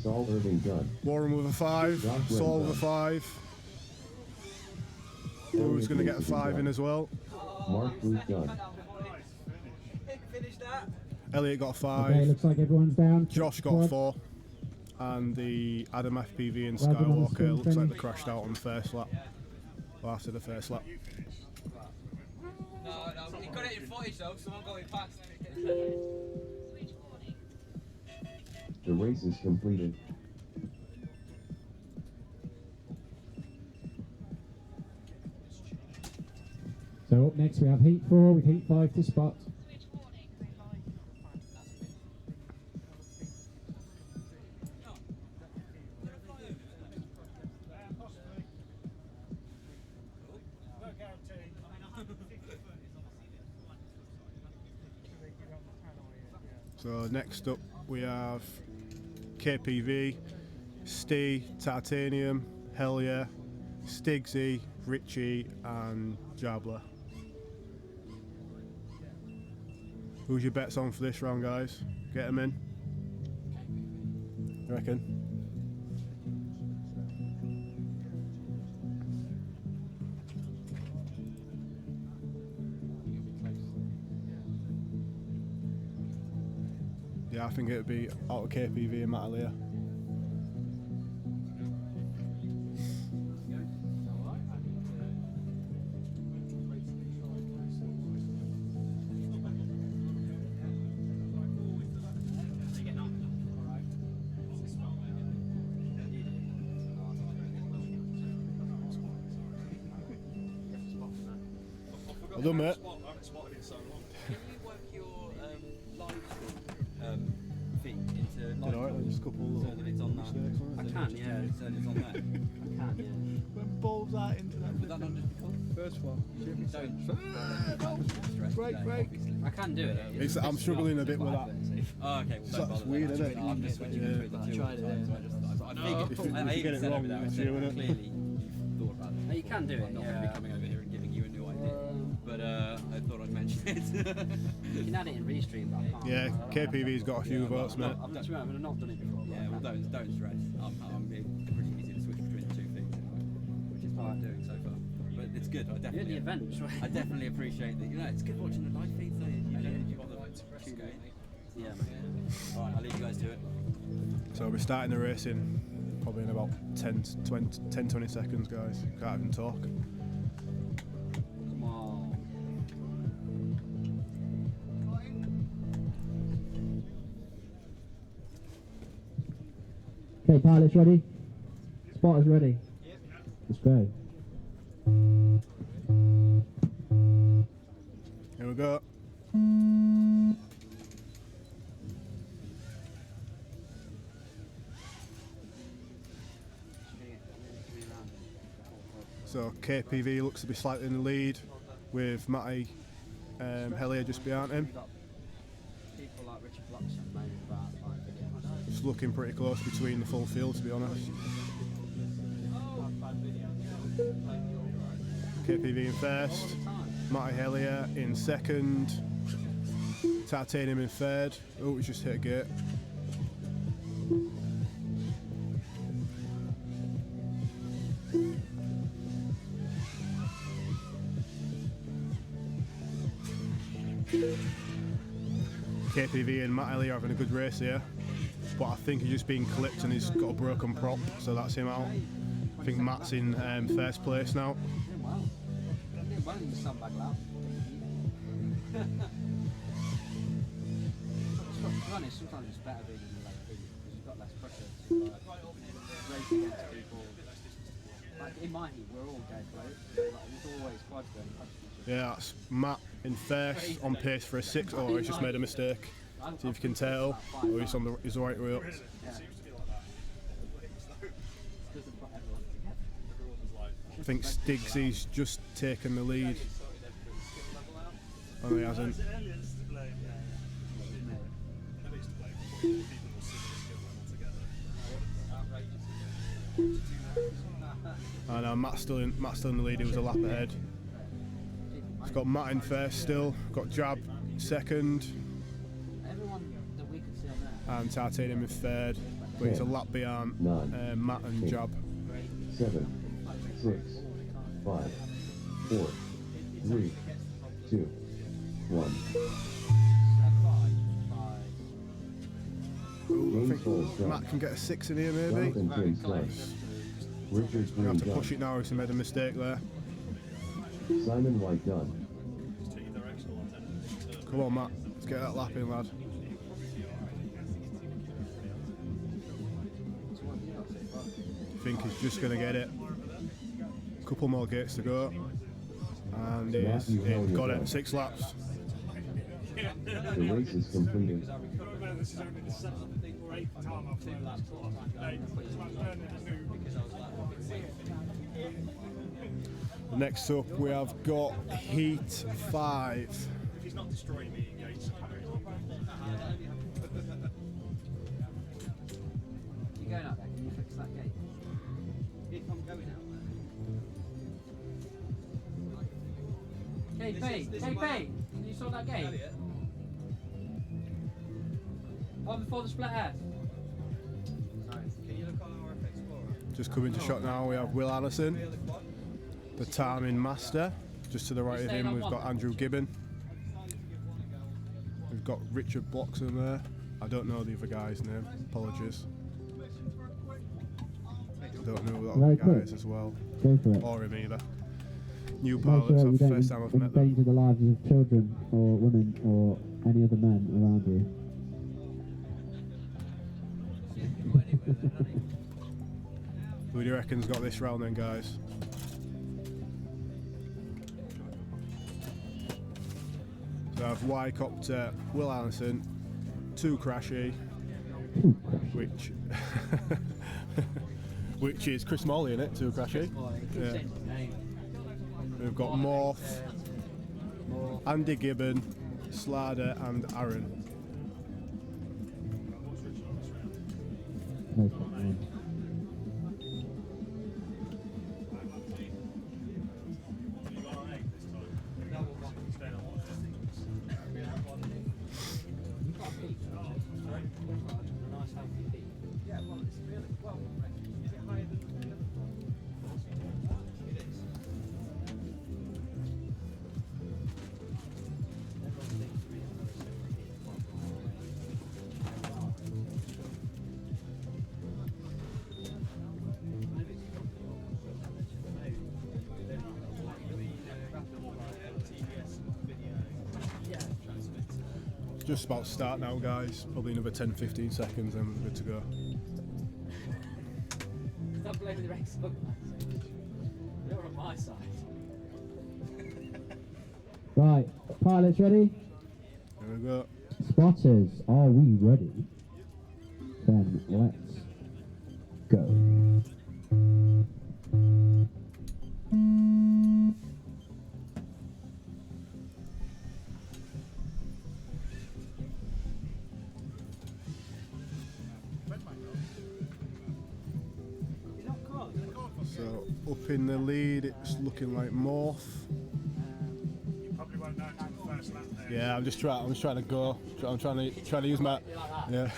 Saul Irving done. Warren with a 5, Saul with a 5. Who's going to get a 5 in as well? Mark Booth done. Elliot got a 5. Okay, looks like everyone's down. Josh got a 4. And the Adam FPV and Skywalker looks like they crashed out on the first lap. Well, after the first lap. No, he got it in footage though, someone going past. The race is completed. So up next we have heat 4 with heat 5 to spot. So next up we have KPV, Stee, Titanium, Hell Yeah, Stigsy, Richie and Jabla. Who's your bets on for this round, guys? Get them in. You reckon? Yeah, I think it would be out of KPV and Matalia. Well done, mate. Can you work your live feet into live? Alright, just a couple So that it's on that. I can, yeah. So that it's on there. I can, yeah. When balls out into that. Would that not just become? First one. Great. I can do it. I'm struggling a bit with that. Oh, okay. Well, That's weird, isn't it? I'm just switching between the two. I tried it, I figured. If you I get even it said wrong, over there. I it's said, you, innit? clearly you've thought about it. You can do it. I'm not going to be coming over here and giving you a new idea. But I thought I'd mention it. You can add it in restream, but I can't. Yeah, KPV's got a few votes, mate. I've not done it before. Yeah, well, don't stress. I'm being pretty easy to switch between the two things, which is what I'm doing so far. But it's good. I You're the definitely, event, right? I definitely appreciate that. You know, it's good watching the live feeds. Though. You don't bother tuning in. Yeah, man. All right, I'll leave you guys to it. So we're starting the race in probably in about 10 20 seconds, guys. Can't even talk. Come on. Okay, pilots ready? Spotters ready? Let's go. Here we go. So KPV looks to be slightly in the lead with Matty Hellier just behind him. People like Richard Blockson moaning about like It's looking pretty close between the full field, to be honest. KPV in first, Matty Hellier in second, Titanium in third. Oh, it's just hit a gate. KPV and Matt Ellie are having a good race here, but I think he's just been clipped and he's got a broken prop, so that's him out. I think Matt's in first place now. well in the sandbag lap. To be honest, sometimes it's better being in the late heat because you've got less pressure to race against people. Like in my heat, we're all gay float. Like, there's always quite going past each other. Yeah, that's Matt in first, on pace for a 6. Oh, he's just made a mistake. See if you can tell. Oh, he's on the right wheel. I think Stiggsy's just taken the lead. Oh, he hasn't. I know Matt's still in the lead. He was a lap ahead. He's got Matt in first still. Got Jab second. And Titanium in third, but he's a lap behind Matt and Jab. 7, 6, 5, 4, 3, 2, 1. Ooh, I think Matt can get a 6 in here maybe. You have to push it now, he's made a mistake there. Simon White done. Come on Matt, let's get that lap in, lad. I think he's just going to get it. A couple more gates to go. And he's got it, 6 laps. The race is completed. Next up we have got Heat 5. He's not destroying me in gates. You going out there? Can you fix that gate? If I'm going out there. KP, KP, can you sort that gate? One before the split air. Can you look on our FX Explorer? Just coming to shot now, we have Will Allison, the timing master. Just to the right of him we've got Andrew Gibbon. We've got Richard Blockson there. I don't know the other guy's name, apologies. I don't know what that guy is as well. Go for it. Or him either. New Make pilots, sure you that's the don't first time I've met them. endanger the lives of children or women or any other men around you. Who do you reckon's got this round then, guys? So I have Y-Copter, Will Allison, 2 Crashy, which is Chris Morley in it, 2 Crashy. Yeah. We've got Morph, Andy Gibbon, Slider and Aaron. No problem. Just about to start now, guys. Probably another 10-15 seconds and we're good to go. Stop blaming the race book. You're on my side. Right, pilots ready? Here we go. Spotters, are we ready? Then let's go. So up in the lead, it's looking like Morph. You probably won't know until the first lap there. Yeah, I'm just trying to go. I'm trying to use my. Yeah.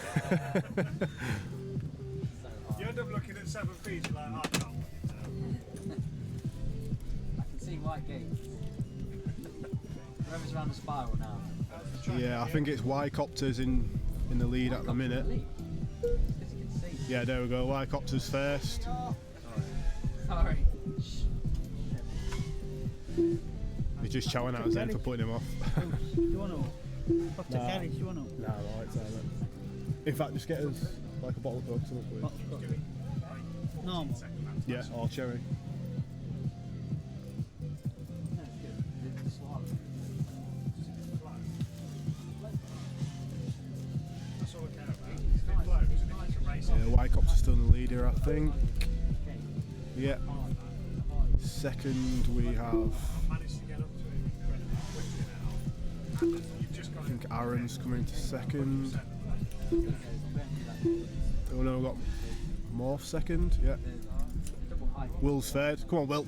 You end up looking at 7 feet, you're like, oh, I can't look it down. I can see white gates. Whoever's around the spiral now. Yeah, I think it's Y-Copters in the lead at the minute. Yeah, there we go. Y-Copters first. Sorry. He's just chowing out his end for putting him off. Do you want to? What's the carriage? Do you want to? Nah, right, silent. In fact, just get us like a bottle of Coke, something please. Normal. Yeah, or cherry. That's all I care about. If it blows and if you can race Yeah, Y-Copter's still in the lead here, I think. Yeah. Second, we have. managed to get up to it incredibly quickly now. You've just got I think Aaron's coming to second. Oh no, we've got Morph second. Yeah. Will's third. Come on, Will.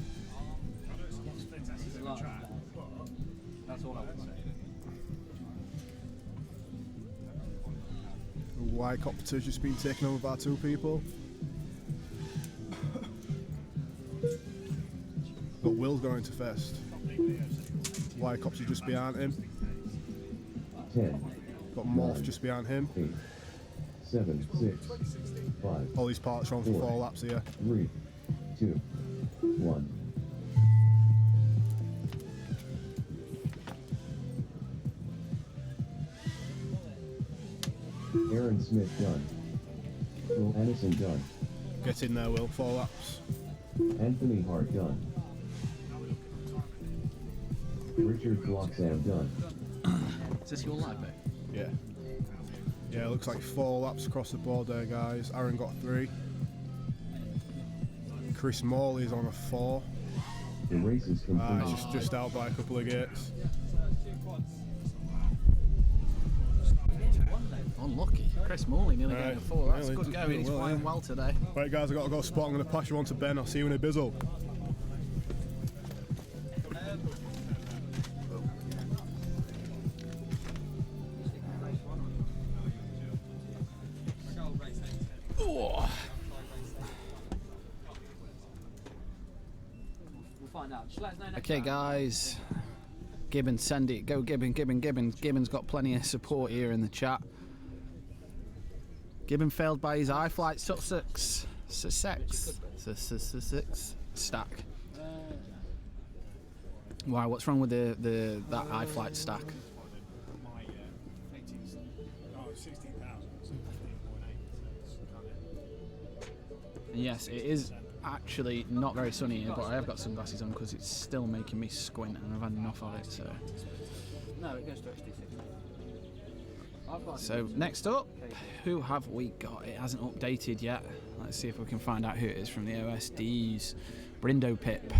That's all I would say. Y-Copter's just been taken over by 2 people. Got Will going to first. Y-Copter's just behind him. 10, Got Morph just behind him. 8, 7, 6, 5, All these parts are on for 4 laps here. 3, 2, 1. Aaron Smith done. Will Addison done. Get in there, Will. 4 laps. Anthony Hart done. Richard Bloxam done. Is this your live bet? Yeah. Yeah, it looks like 4 laps across the board there, guys. Aaron got 3. Chris Morley's on a 4. The race is complete. He's just out by a couple of gates. Unlucky. Chris Morley nearly Right. getting a 4. That's Well, good going. He's well, flying yeah. well today. Right, guys, I've got to go spot. I'm going to pass you on to Ben. I'll see you in a bizzle. Oh. We'll find out. Just let us know next Okay, time. guys. Gibbon, send it. Go, Gibbon, Gibbon, Gibbon. Gibbon's got plenty of support here in the chat. Gibbon failed by his iFlight Sussex stack. Why? What's wrong with that iFlight stack? my 18, 16,000, so 15.8. Yes, it is actually not very sunny here, but I have got sunglasses on because it's still making me squint, and I've had enough of it. No, it goes to XD6. I've got So next up, who have we got? It hasn't updated yet. Let's see if we can find out who it is from the OSDs. Brindo Pip.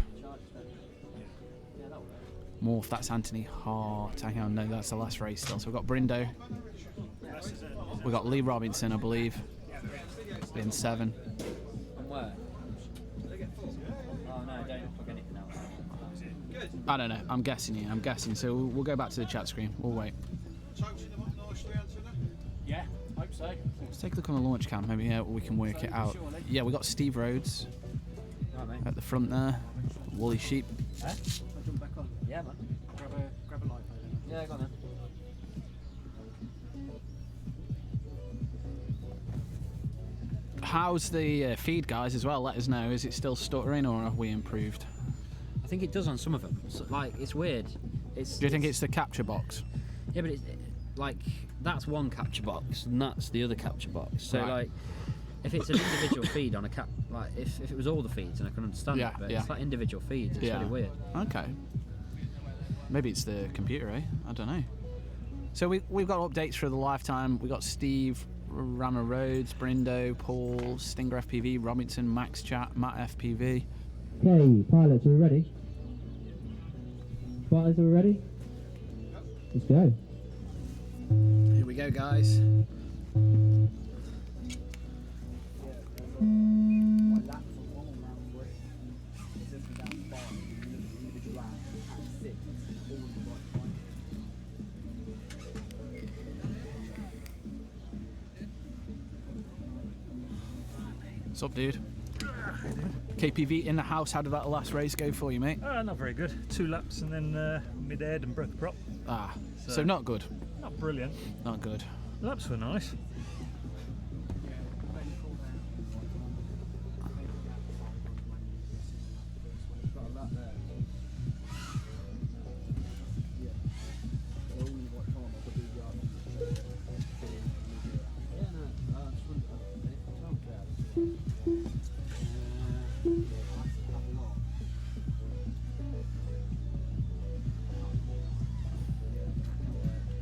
Morph, that's Anthony Hart. Hang on, no, that's the last race still. So we've got Brindo. We've got Lee Robinson, I believe, in 7. And where? Oh no, don't book anything else. I don't know, I'm guessing here, I'm guessing. So we'll go back to the chat screen, we'll wait. Yeah, hope so. Let's take a look on the launch cam, maybe we can work it out. Yeah, we got Steve Rhodes at the front there, Woolly Sheep. I'll jump back on. Yeah, man. Grab a light. Yeah, go on then. How's the feed, guys, as well? Let us know. Is it still stuttering, or have we improved? I think it does on some of them. So, like, it's weird. Do you think it's the capture box? Yeah, but it's like that's one capture box and that's the other capture box. So Right. like, if it's an individual feed on a like if it was all the feeds, and I can understand it, but it's like individual feeds. It's really weird. Okay. Maybe it's the computer, eh? I don't know. So we've got updates for the lifetime. We got Steve, Rama Rhodes, Brindo, Paul, Stinger FPV, Robinson, Max Chat, Matt FPV. Okay, pilots, are we ready? Spotters, are we ready? Let's go. Here we go, guys. What's up, dude? KPV in the house. How did that last race go for you, mate? Not very good. 2 laps and then mid-aired and broke the prop. Ah, so not good. Not brilliant. Not good. Laps were nice.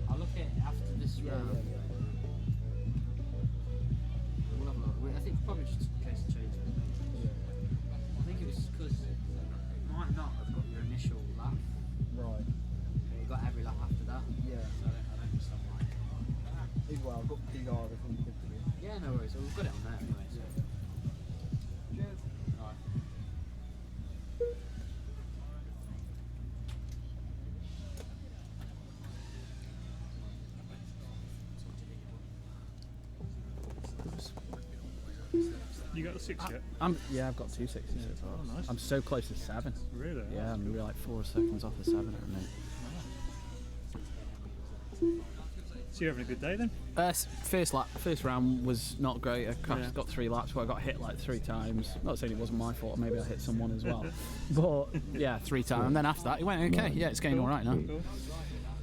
I'll look at it after this round. We'll have a look. I think probably just in case of change. I think it was because it might not have got your initial lap. Right. You got every lap after that. Yeah. So I don't understand why. Either way, I've got DR if I'm good to be. Yeah, no worries. Well, we've got it on there anyway. So. Cheers. Alright. You got a 6 yet? Yeah, I've got 2 6s so far. Oh, nice. I'm so close to 7. Really? Yeah, I'm really like 4 seconds off the 7 at the minute. So you're having a good day then? First round was not great. I got 3 laps where I got hit like 3 times. Not saying it wasn't my fault, maybe I hit someone as well. But yeah, 3 times. And then after that, it went okay. Yeah, it's going all right now.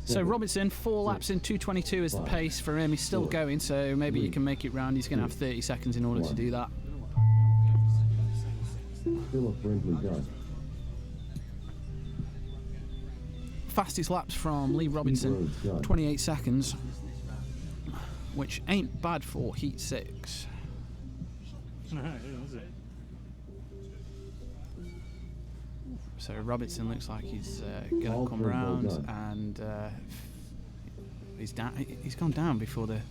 So Robinson, 4 laps in 2:22 is the pace for him. He's still going, so maybe he can make it round. He's going to have 30 seconds in order to do that. Still a friendly gun. Fastest laps from Lee Robinson, 28 seconds, which ain't bad for Heat 6. No, is it? So Robinson looks like he's going to come round, and he's down. He's gone down before the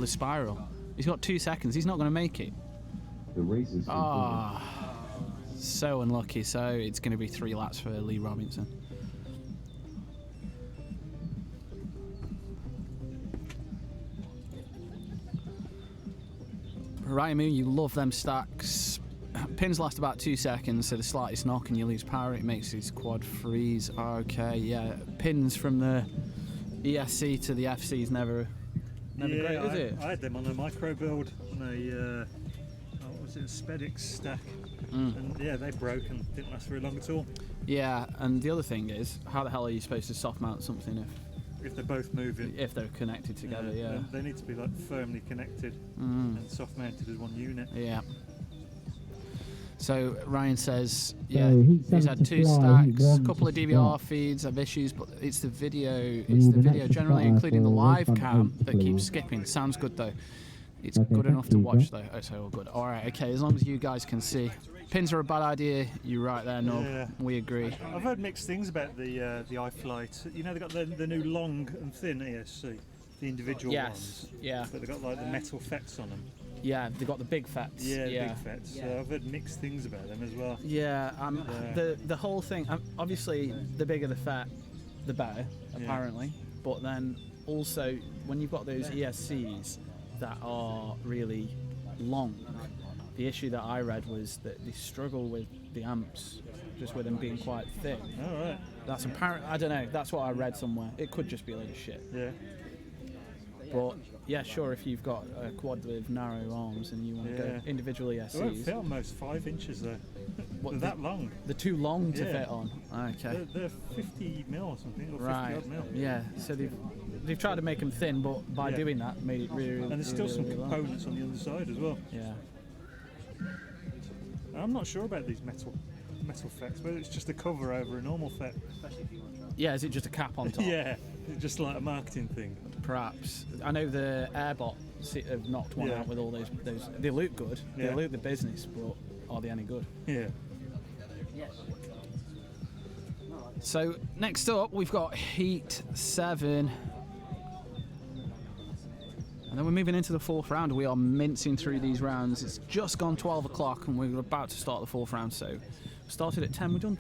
spiral. He's got 2 seconds. He's not going to make it. The race is so unlucky. So it's going to be 3 laps for Lee Robinson. Ryamu, you love them stacks. Pins last about 2 seconds, so the slightest knock and you lose power, it makes his quad freeze. Okay, yeah, pins from the ESC to the FC is never great, is it? I had them on a micro build on a what was it, a Spedix stack, and yeah, they broke and didn't last very long at all. Yeah, and the other thing is, how the hell are you supposed to soft mount something if they're both moving? If they're connected together, yeah. They need to be like firmly connected and soft mounted as one unit. Yeah. So Ryan says, So he's had 2 stacks, a couple of DVR feeds have issues, but it's the video. Generally, including the live cam, that keeps skipping. Sounds good though. It's good enough to watch though. Oh, so all good. All right, okay. As long as you guys can see. Pins are a bad idea. You're right there, Nob. Yeah. We agree. I've heard mixed things about the iFlight. You know, they've got the new long and thin ESC, the individual Yes, ones. yeah. But they've got like the metal fets on them. Yeah, they've got the big fets. Yeah, big fets. So I've heard mixed things about them as well. Yeah, the whole thing. Obviously, the bigger the fet, the better, apparently. But then also, when you've got those ESCs that are really long, the issue that I read was that they struggle with the amps, just with them being quite thick. All right. That's apparent. I don't know. That's what I read somewhere. It could just be a load of shit. Yeah. But yeah, sure. If you've got a quad with narrow arms and you want to go individual They won't ESCs, fit almost 5 inches though. They're that long. they're too long to Yeah. fit on. Okay. They're 50 mil or something, or 50 Right. odd mil. Yeah. So they've tried to make them thin, but by doing that, made it really. And there's still really, some really long. components on the underside as well. Yeah. I'm not sure about these metal fets, whether it's just a cover over a normal fet. Yeah. Is it just a cap on top? Yeah, it's just like a marketing thing. Perhaps. I know the Airbot have knocked one out with all those. They look good. They Yeah. look the business, but are they any good? Yeah. So next up, we've got Heat 7. And then we're moving into the 4th round. We are mincing through these rounds. It's just gone 12 o'clock and we're about to start the 4th round. So we started at 10. We've done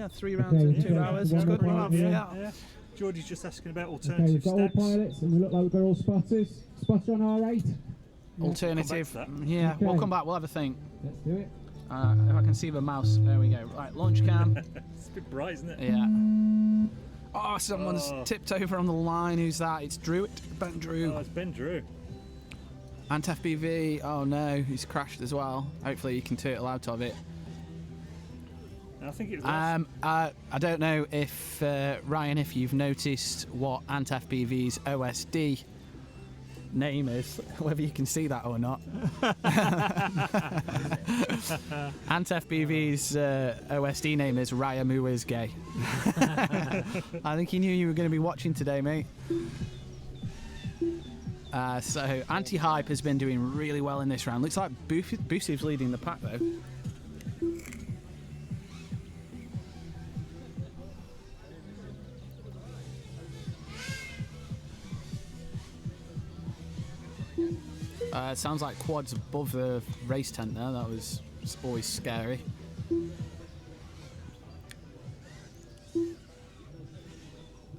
3 rounds in 2 hours. It's good. Yeah. Georgie's just asking about Okay, alternative we've got all stacks. pilots and we look like we've got all spotters. Spotter on R8. Alternative. We'll come back to that. Yeah, Okay. we'll come back. We'll have a think. Let's do it. If I can see the mouse. There we go. Right, launch cam. It's a bit bright, isn't it? Yeah. Oh, someone's tipped over on the line. Who's that? It's Drew. Ben Drew. Oh, it's Ben Drew. Ant FPV. Oh no, he's crashed as well. Hopefully you can turtle out of it. I think it was I don't know if Ryan, if you've noticed what Ant FPV's OSD name is, whether you can see that or not. Ant FPV's OSD name is Raya Mu is gay. I think he knew you were going to be watching today, mate. So Anti-Hype has been doing really well in this round. Looks like Boosiv's leading the pack though. It sounds like quads above the race tent there. That was always scary.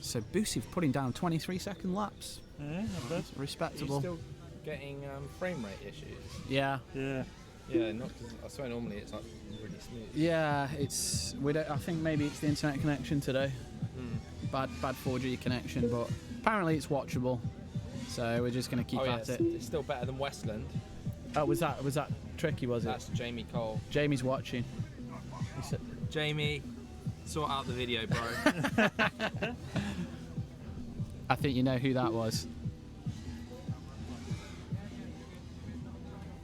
So Boosiv putting down 23-second laps. Yeah, not bad. Respectable. Are you still getting frame rate issues? Yeah. Yeah. Yeah, not because I swear normally it's like really smooth. Yeah, it's. We don't. I think maybe it's the internet connection today. Bad 4G connection, but apparently it's watchable. So we're just going to keep at it. It's still better than Westland. Oh, was that tricky? Was it? That's Jamie Cole. Jamie's watching. Jamie, sort out the video, bro. I think you know who that was.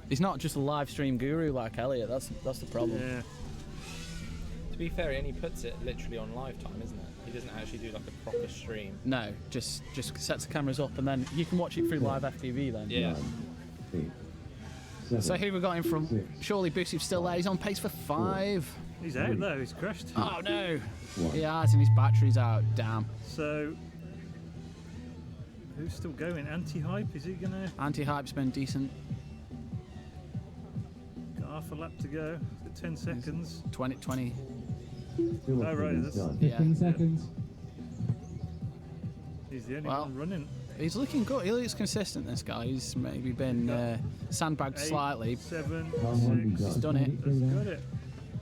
He's not just a live stream guru like Elliot. That's the problem. Yeah. To be fair, he only puts it literally on live time, isn't it? He doesn't actually do like a proper stream. No, just sets the cameras up and then you can watch it through live FPV then. Yeah. 8, So who we got in from? Surely Boosiv's still there. He's on pace for 5. He's out though. He's crashed. Oh no! He has, and his battery's out. Damn. So who's still going? Anti-Hype? Is he gonna? Anti-Hype's been decent. Got half a lap to go. 10 seconds. 20. Oh right, that's 15 seconds. He's the only Well, one running. He's looking good. He looks consistent. This guy. He's maybe been sandbagged 8, slightly. 7, He's 6. done it. That's got it.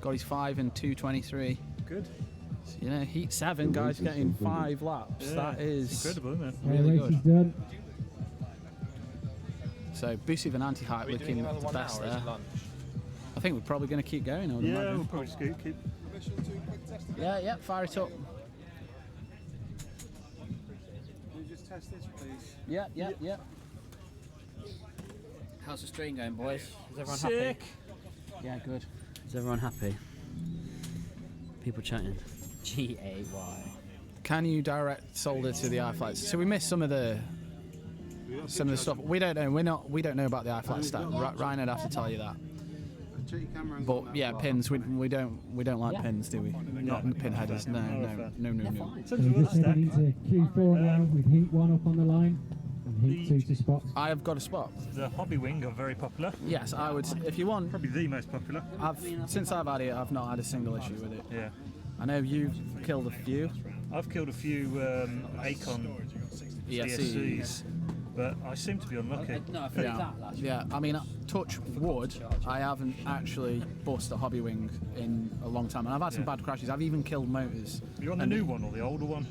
Got his 5 and 2:23. Good. So, you know, Heat 7 guys getting 5 laps. Yeah, that is incredible, isn't it? really race is good. done. So Boosiv and Anti-Hype Are we looking doing another the 1 best hour or is there. it lunch? I think we're probably going to keep going. I would Yeah, imagine. we'll probably just keep. Yeah, fire it up. Can you just test this, please? Yeah. How's the stream going, boys? Is everyone Sick. happy? Yeah, good. Is everyone happy? People chatting. GAY. Can you direct solder to the iFlights? So we missed some of the stuff. We don't know. We don't know about the iFlight stack. Ryan would have to tell you that. Check your camera. But yeah, pins. We don't like pins, do we? Not in the pin headers. No. So we're just heading into Q4 now with Heat 1 up on the line and Heat 2 to spot. I have got a spot. The hobby wing are very popular. Yes, I would. If you want, probably the most popular. Since I've had it, I've not had a single issue with it. Yeah. I know you've killed a few. I've killed a few Acon ESCs, but I seem to be unlucky. Yeah, I mean, touch wood, I haven't actually bust a hobby wing in a long time, and I've had some bad crashes. I've even killed motors. You're on the new one or the older one?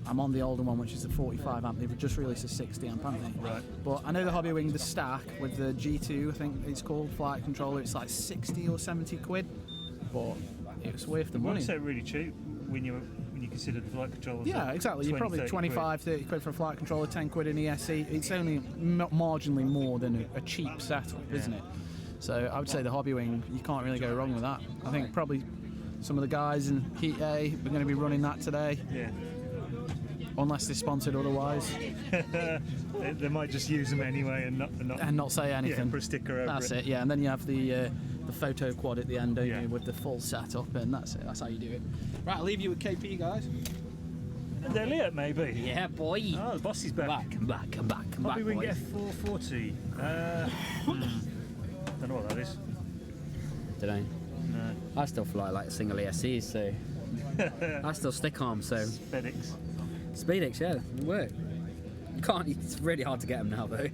I'm on the older one, which is the 45 amp. They've just released a 60 amp, haven't they? Right. But I know the hobby wing, the stack with the G2, I think it's called, flight controller, it's like 60 or 70 quid, but it's worth the money. Won't say really cheap when you consider the flight controllers. Yeah, exactly. You're probably 25, 30 quid for a flight controller, 10 quid in ESC. It's only marginally more than a cheap setup, isn't it? So I would say the hobby wing, you can't really go wrong with that. I think probably some of the guys in Heat A are going to be running that today. Yeah. Unless they're sponsored otherwise. They might just use them anyway and not say anything. Yeah, put a sticker over That's it. Yeah, and then you have the photo quad at the end, don't you, with the full setup, and that's it. That's how you do it. Right, I'll leave you with KP, guys. And Elliot, maybe. Yeah, boy. Oh, the boss is back. Come back, Hobby wing boys. F440. Don't know what that is. Don't know. No. I still fly like single ESCs, so I still stick arm. So Speedix, yeah, they work. You can't. It's really hard to get them now, though.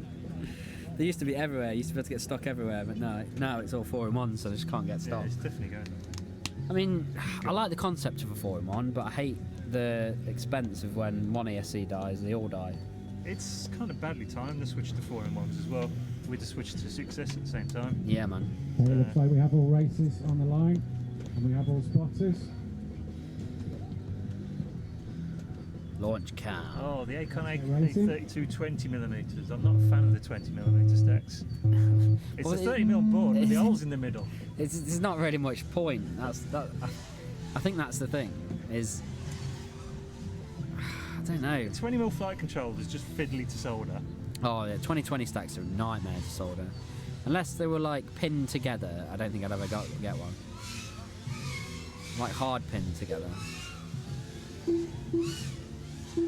They used to be everywhere. You used to be able to get stock everywhere, but now it's all 4-in-1, so they just can't get stock. Yeah, it's definitely going. I mean, I like the concept of a 4-in-1, but I hate the expense of when one ESC dies, they all die. It's kind of badly timed to switch to 4-in-1s as well. We just switched to Success at the same time. Yeah, man. Okay, looks like we have all races on the line and we have all spotters. Launch cam. Oh, the Acon A32 20mm. I'm not a fan of the 20mm stacks. It's Well, a 30mm board with the holes in the middle. There's not really much point. I think that's the thing. Is I don't know. 20mm flight controllers just fiddly to solder. Oh yeah, 2020 stacks are a nightmare to solder. Unless they were like pinned together, I don't think I'd ever get one. Like hard pinned together.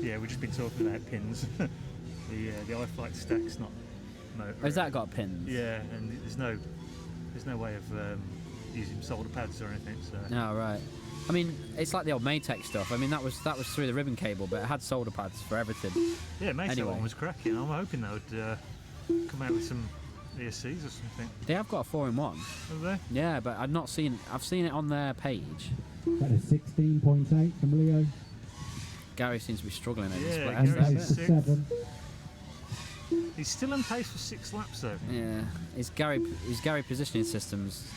Yeah, we've just been talking about pins. the iFlight stack's not motor. Has that got pins? Yeah, and there's no way of using solder pads or anything. So. Oh right. I mean, it's like the old Maytech stuff. I mean, that was through the ribbon cable, but it had solder pads for everything. Yeah, Maytech anyway. one was cracking. I'm hoping they would come out with some ESCs or something. They have got a 4-in-1. Have they? Yeah, but I've seen it on their page. Got a 16.8 from Leo. Gary seems to be struggling at this Yeah, place. Gary's Pace for 7. He's still on pace for 6 laps though. Yeah, his Gary positioning systems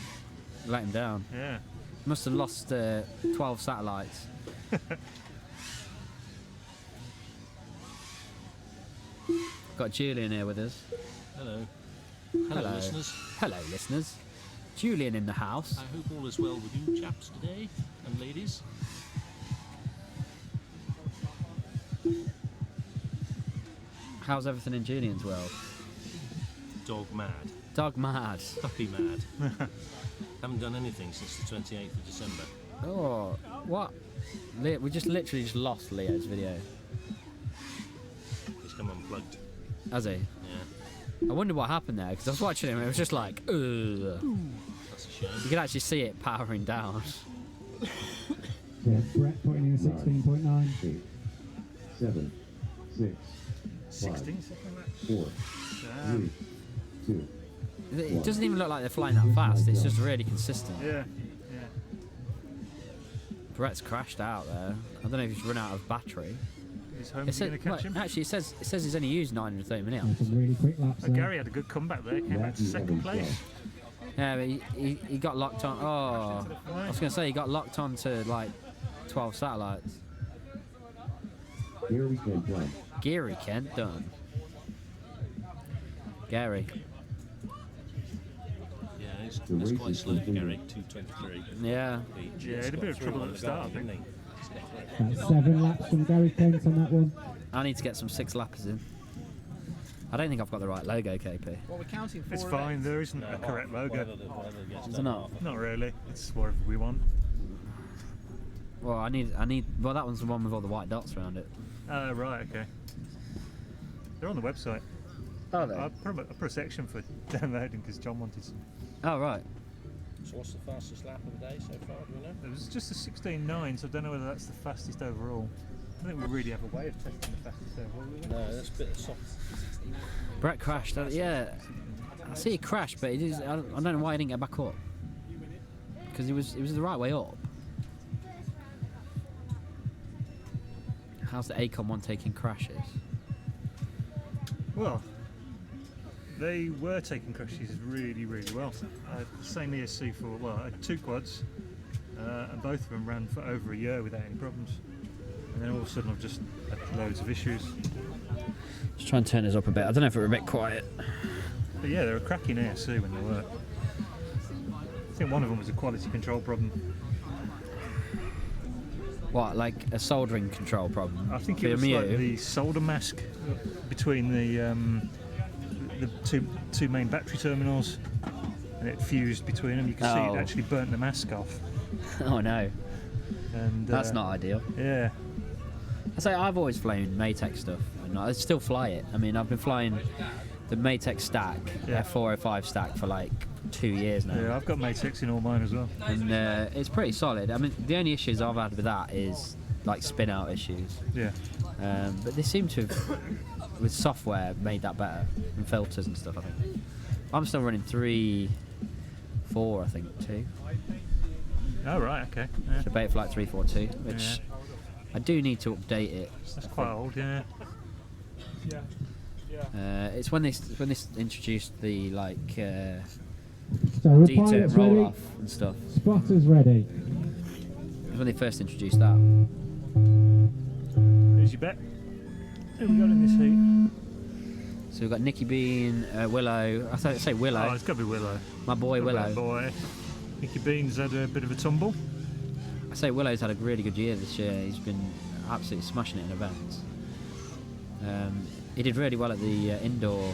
let him down. Yeah. Must have lost 12 satellites. Got Julian here with us. Hello. Hello, listeners. Hello, listeners. Julian in the house. I hope all is well with you chaps today, and ladies. How's everything in Julian's world? Dog mad. Dog mad. Puppy mad. Haven't done anything since the 28th of December. Oh, what? We just literally lost Leo's video. He's come unplugged. Has he? Yeah. I wonder what happened there, because I was watching him and it was just like, ugh. That's a shame. You could actually see it powering down. Yeah, Brett putting in a 16.9. 8, 7, 6, 16 5, second lap. 4, 3, 2. It doesn't even look like they're flying that fast, it's just really consistent. Yeah. Brett's crashed out there. I don't know if he's run out of battery. Is Holmes going to catch him? Actually, it says he's only used 930 minutes. And some really quick laps there. Gary had a good comeback there, came back to second place. Yeah, but he got locked on. Oh, I was going to say he got locked on to like 12 satellites. Gary Kent done. Gary Kent done. Gary. Yeah, it's quite slow, Gary. 2:23. Yeah. Yeah, he had a bit of trouble at the start, I think. That's 7 laps from Gary Kent on that one. I need to get some 6-lappers in. I don't think I've got the right logo, KP. What we're counting for? It's fine. There isn't a correct logo. Is there not? Not really. It's whatever we want. Well, I need. Well, that one's the one with all the white dots around it. Right. Okay. They're on the website. Are they? I put a section for downloading because John wanted some. Oh right. So what's the fastest lap of the day so far, do we know? It was just a 16.9, so I don't know whether that's the fastest overall. I don't think we really have a way of testing the fastest overall, do we? No, that's a bit soft. Brett crashed. Yeah. I see he crashed, but I don't know why he didn't get back up. Because it was the right way up. How's the Acon one taking crashes? Well, they were taking crashes really, really well. I had the same ESC for, well, I had 2 quads, and both of them ran for over a year without any problems. And then all of a sudden I've just had loads of issues. Just try and turn this up a bit. I don't know if it were a bit quiet. But yeah, they're a cracking ESC when they work. I think one of them was a quality control problem. What, like a soldering control problem? I think it was like the solder mask between the two main battery terminals, and it fused between them. You can see it actually burnt the mask off. Oh no. And that's not ideal. Yeah. I say I've always flown Maytech stuff, and I still fly it. I mean, I've been flying the Maytech stack, F405 stack, for like 2 years now. Yeah, I've got Maytechs in all mine as well. And it's pretty solid. I mean, the only issues I've had with that is like spin out issues. Yeah. But they seem to have, with software, made that better, and filters and stuff, I think. I'm still running 3, 4, I think, 2. Oh right, okay. Yeah. So Betaflight 342, which I do need to update it. That's quite old, yeah. It's when they introduced the like So we're D-turn pilots roll ready. off and stuff. Spotters ready. It was when they first introduced that. Who's your bet? Who we got in this heat? So we've got Nicky Bean, Willow. I thought I'd say Willow. Oh, it's got to be Willow. My boy Good Willow. man, boy. Nicky Bean's had a bit of a tumble. I say Willow's had a really good year this year. He's been absolutely smashing it in events. He did really well at the indoor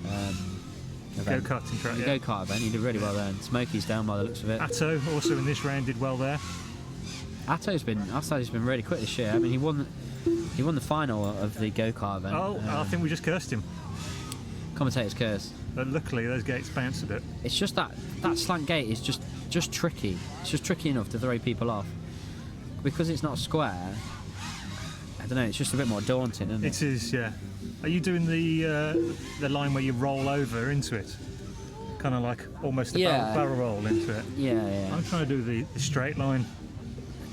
event. Go-karting track, The yeah. go-kart event. He did really well there. And Smokey's down by the looks of it. Atto also in this round did well there. Atto's been really quick this year. I mean, he won the final of the go-kart event. Oh, I think we just cursed him. Commentator's curse. But luckily those gates bounced a bit. It's just that slant gate is just tricky. It's just tricky enough to throw people off. Because it's not square, I don't know, it's just a bit more daunting, isn't it? It is, yeah. Are you doing the line where you roll over into it? Kind of like almost a barrel roll into it? Yeah. I'm trying to do the straight line.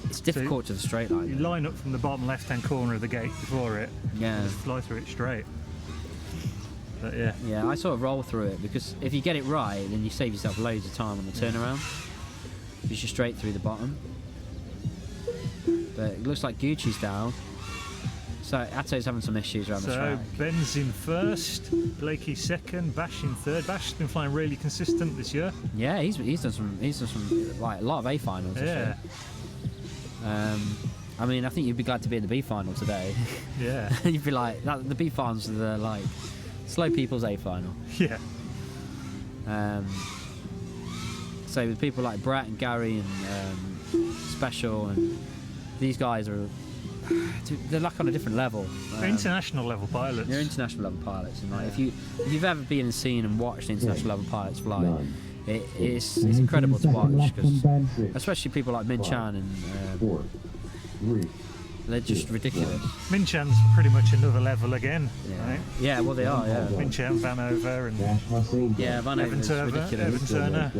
It's difficult to the straight line. You line up from the bottom left-hand corner of the gate before it. Yeah. And just fly through it straight. But yeah. Yeah, I sort of roll through it because if you get it right, then you save yourself loads of time on the turnaround. Because you're straight through the bottom. But it looks like Gucci's down. So Atto's having some issues around the So track. Ben's in first, Blakey second, Bash in third. Bash's been flying really consistent this year. Yeah, he's done some like a lot of A finals this year. I mean, I think you'd be glad to be in the B final today. Yeah. You'd be like, the B finals are the like slow people's A final. Yeah. So with people like Brett and Gary and Special, and these guys they're like on a different level. They're international level pilots. They're international level pilots, and like if you've ever been and seen and watched international level pilots fly, it's incredible to watch, because especially people like Min Chan and they're just ridiculous. Min Chan's pretty much another level again, right? Yeah, well they are. Yeah. Min Chan, Vanover, and Vanover's ridiculous. Evan Turner.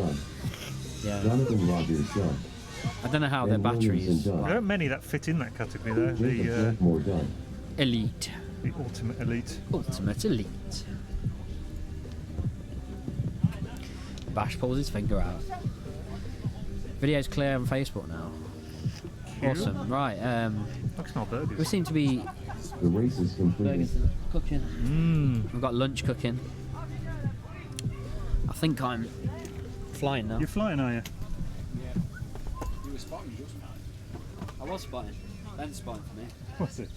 Yeah. I don't know how their batteries. There aren't many that fit in that category though. The elite. The ultimate elite. Ultimate elite. Bash pulls his finger out. Video's clear on Facebook now. Awesome. Right. burgers. We seem to be. The race is completed. Burgers cooking. We've got lunch cooking. I think I'm flying now. You're flying, are you? You were spotting just now. I was spotting. Ben's spotting for me. What's it?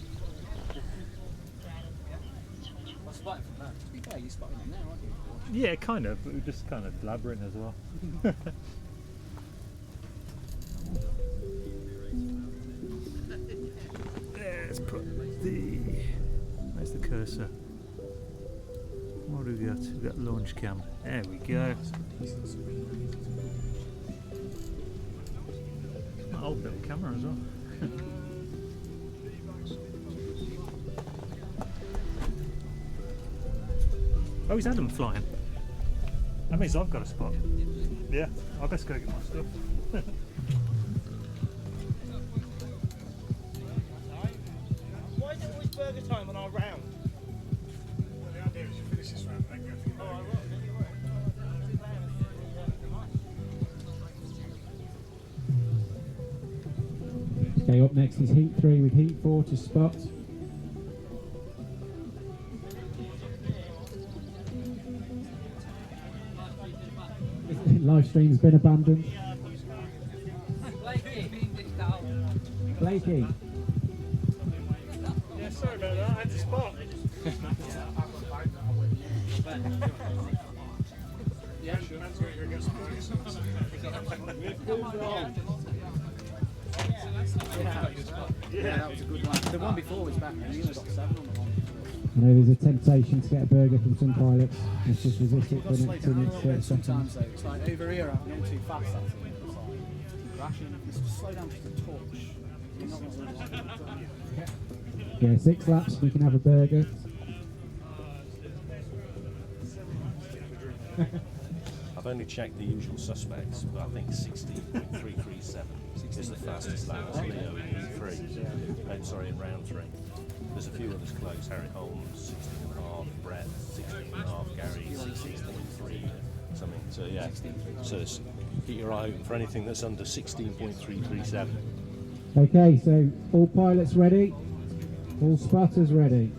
spotted from there. To be fair, you spotted him there, aren't you? Yeah, kind of, but we're just kind of blabbering as well. Let's put the... Where's the cursor? What do we got? We've got launch cam. There we go. An old little camera as well. Oh, he's Adam flying. That means I've got a spot. Yeah, I best go get my stuff. Why is it always burger time on our round? Well, the idea is you finish this round, then go for your burger. Okay, up next is Heat 3 with Heat 4 to spot. Live stream's been abandoned. Blakey. Yeah, sorry about that, I had to spot. Yeah, sure. That's where you're going to Yeah, that was a good one. The one before was back, and he only got 7 on the one. I know there's a temptation to get a burger from some pilots. Let's just resist it for the next 2 minutes, 30 seconds. Sometimes though, it's like over here, I'm going too fast. That's it. It's like keep crashing. Just slow down just a touch. You're not going to Yeah, 6 laps, we can have a burger. I've only checked the usual suspects, but I think 16.337 is the fastest lap. Leo in E3. Sorry, in round 3. There's a few others close. Harry Holmes, 16.5. Brett, 16.5. Gary, 16.3. Something. So yeah. So keep your eye open for anything that's under 16.337. Okay, so all pilots ready, all spotters ready.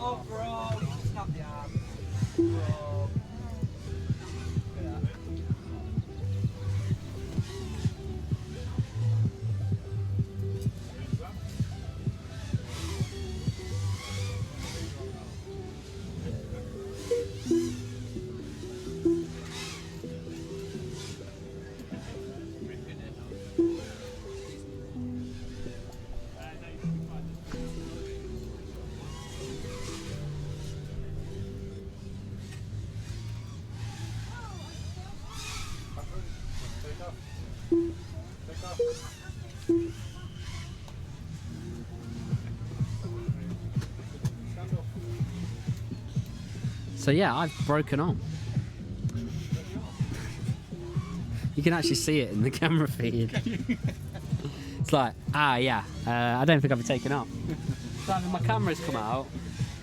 Oh, bro, snap the arm. Bro. So yeah, I've broken on. You can actually see it in the camera feed. It's like, yeah, I don't think I've taken off. So I mean, my camera's come out,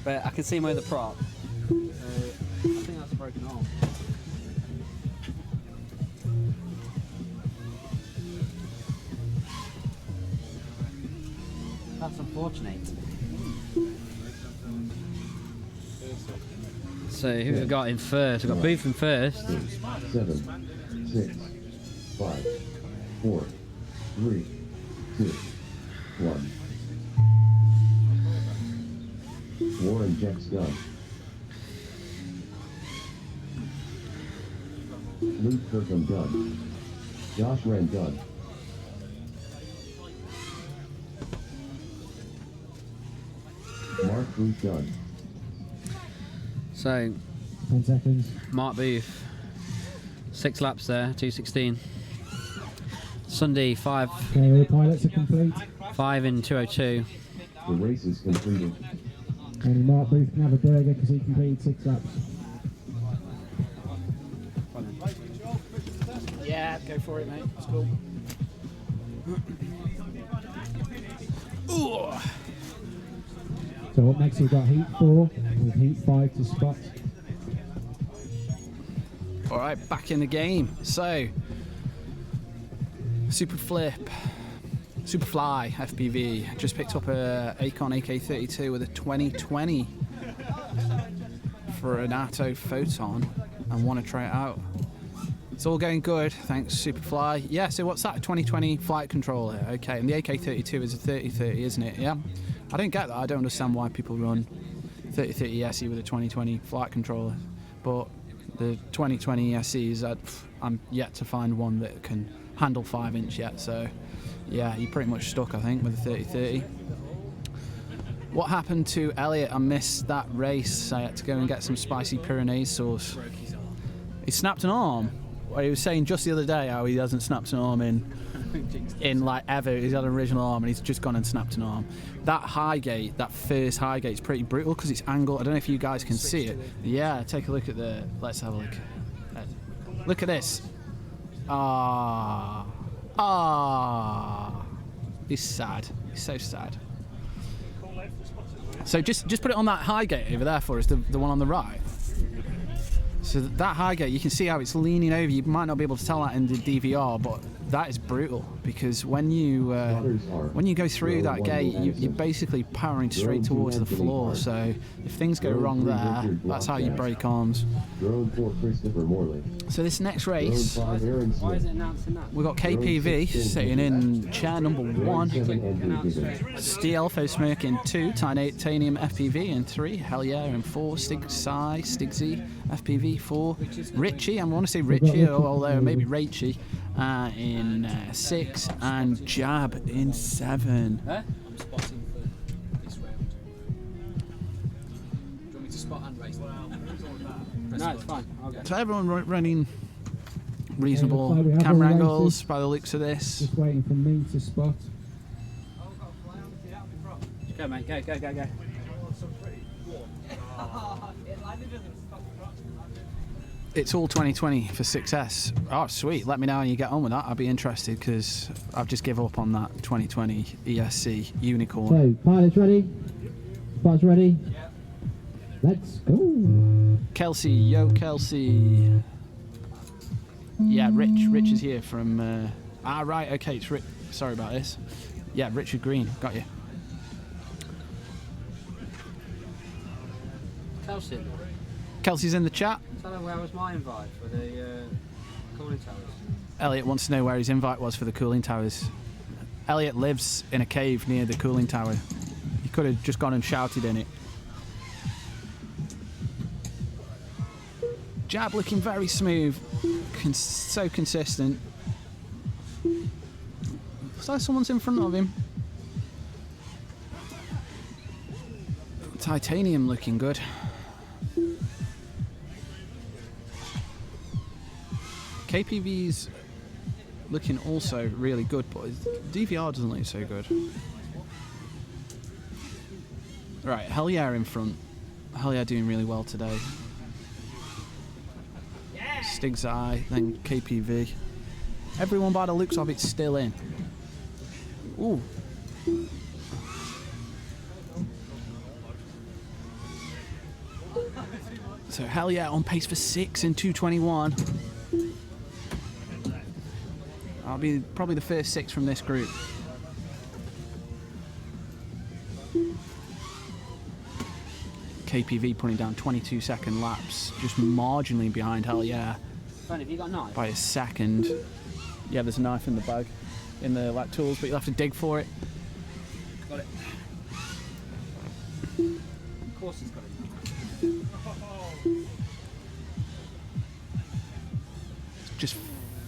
but I can see my other prop. I think that's a broken arm. That's unfortunate. So who have we got in first? We've got Booth in first. 7, 6, 5, 4, 3, 2, 1. Warren Jack's gun. Luke Kirkham gun. Josh Wren gun. Mark Booth gun. So 10 seconds. Mark Booth, 6 laps there, 2:16. Sunday 5. Okay, all pilots are complete. 5 in 2:02. The race is completed. Only Mark Booth can have a burger because he completed 6 laps. Yeah, go for it, mate. It's cool. Ooh. So up next we've got Heat 4 with Heat 5 to spot. All right, back in the game. So, Superfly FPV just picked up a Acon AK-32 with a 2020 for an Atto Photon and want to try it out. It's all going good, thanks Superfly. Yeah, so what's that? A 2020 flight controller. Okay, and the AK-32 is a 30-30, isn't it? Yeah. I don't get that. I don't understand why people run 30-30 SE with a 2020 flight controller, but the 2020 SEs, I'm yet to find one that can handle 5-inch yet. So, yeah, you're pretty much stuck, I think, with a 30-30. What happened to Elliot? I missed that race. I had to go and get some spicy Pyrenees sauce. He snapped an arm. Well, he was saying just the other day how he hasn't snapped an arm in like ever. He's had an original arm and he's just gone and snapped an arm. That high gate, that first high gate, is pretty brutal because it's angled. I don't know if you guys can see it. Yeah, take a look at the. Let's have a look. Look at this. He's sad. He's so sad. So just put it on that high gate over there for us, the one on the right. So that high gate, you can see how it's leaning over. You might not be able to tell that in the DVR, but that is brutal because when you go through that gate, you're basically powering straight towards the floor. So if things go wrong there, that's how you break arms. So this next race, Why is it announcing that? we've got KPV sitting in chair number 1, Steel Smoke in 2, Titanium FPV in 3, Hell Yeah in 4, Stigzy FPV 4, Richie, I want to say Richie, although maybe Rachie, in 6, and Jab in 7. I'm spotting for this round. Do you want me to spot and race? No, it's fine. I'll go. So everyone running reasonable looks like we have camera all angles races. by the looks of this. Just waiting for me to spot. Go, mate. Go. It's all 2020 for 6S. Oh, sweet. Let me know how you get on with that. I'd be interested because I've just given up on that 2020 ESC Unicorn. So, pilots ready? Spots ready? Yeah. Let's go. Kelsey, yo Kelsey. Yeah, Rich is here from... right, okay, it's Rich. Sorry about this. Yeah, Richard Green, got you. Kelsey's in the chat. Tell her where was my invite for the cooling towers. Elliot wants to know where his invite was for the cooling towers. Elliot lives in a cave near the cooling tower. He could have just gone and shouted in it. Jab looking very smooth, so consistent. Looks like someone's in front of him. Titanium looking good. KPV's looking also really good, but his DVR doesn't look so good. Right, Hell Yeah in front. Hell Yeah doing really well today. Stig's Eye, then KPV. Everyone by the looks of it's still in. Ooh. So Hell Yeah on pace for 6 in 2:21. I'll be probably the first 6 from this group. KPV putting down 22-second laps, just marginally behind Hell Yeah. Ben, have you got a knife? By a second. Yeah, there's a knife in the bag, in the like tools, but you'll have to dig for it. Got it. Of course he's got it. Just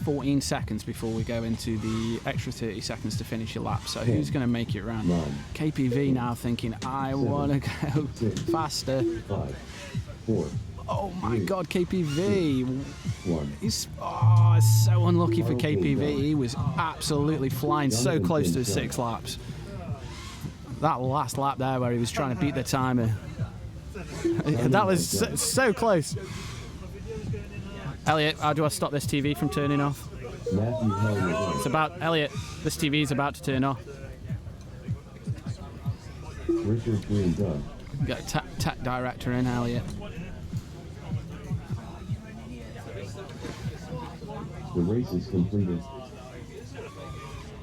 14 seconds before we go into the extra 30 seconds to finish your lap. So who's going to make it round? KPV now thinking, I want to go faster. 5, 4. Oh my God, KPV. He's so unlucky for KPV. He was absolutely flying so close to 6 laps. That last lap there where he was trying to beat the timer. That was so close. Elliot, how do I stop this TV from turning off? Matthew Hellyer. It's about Elliot. This TV is about to turn off. Richard Green done. We've got tech director in Elliot. The race is completed.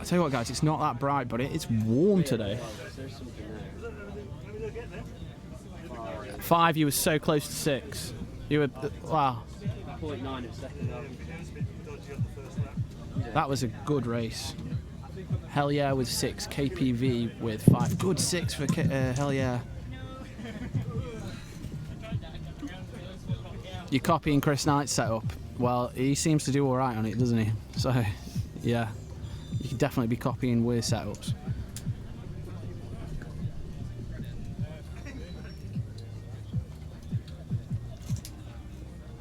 I tell you what, guys, it's not that bright, but it's warm today. 5, you were so close to 6. You were, wow. 0.9 of second. That was a good race. Hell yeah with 6, KPV with 5. Good 6 for Hell yeah. You're copying Chris Knight's setup. Well, he seems to do all right on it, doesn't he? So, yeah, you can definitely be copying weird setups.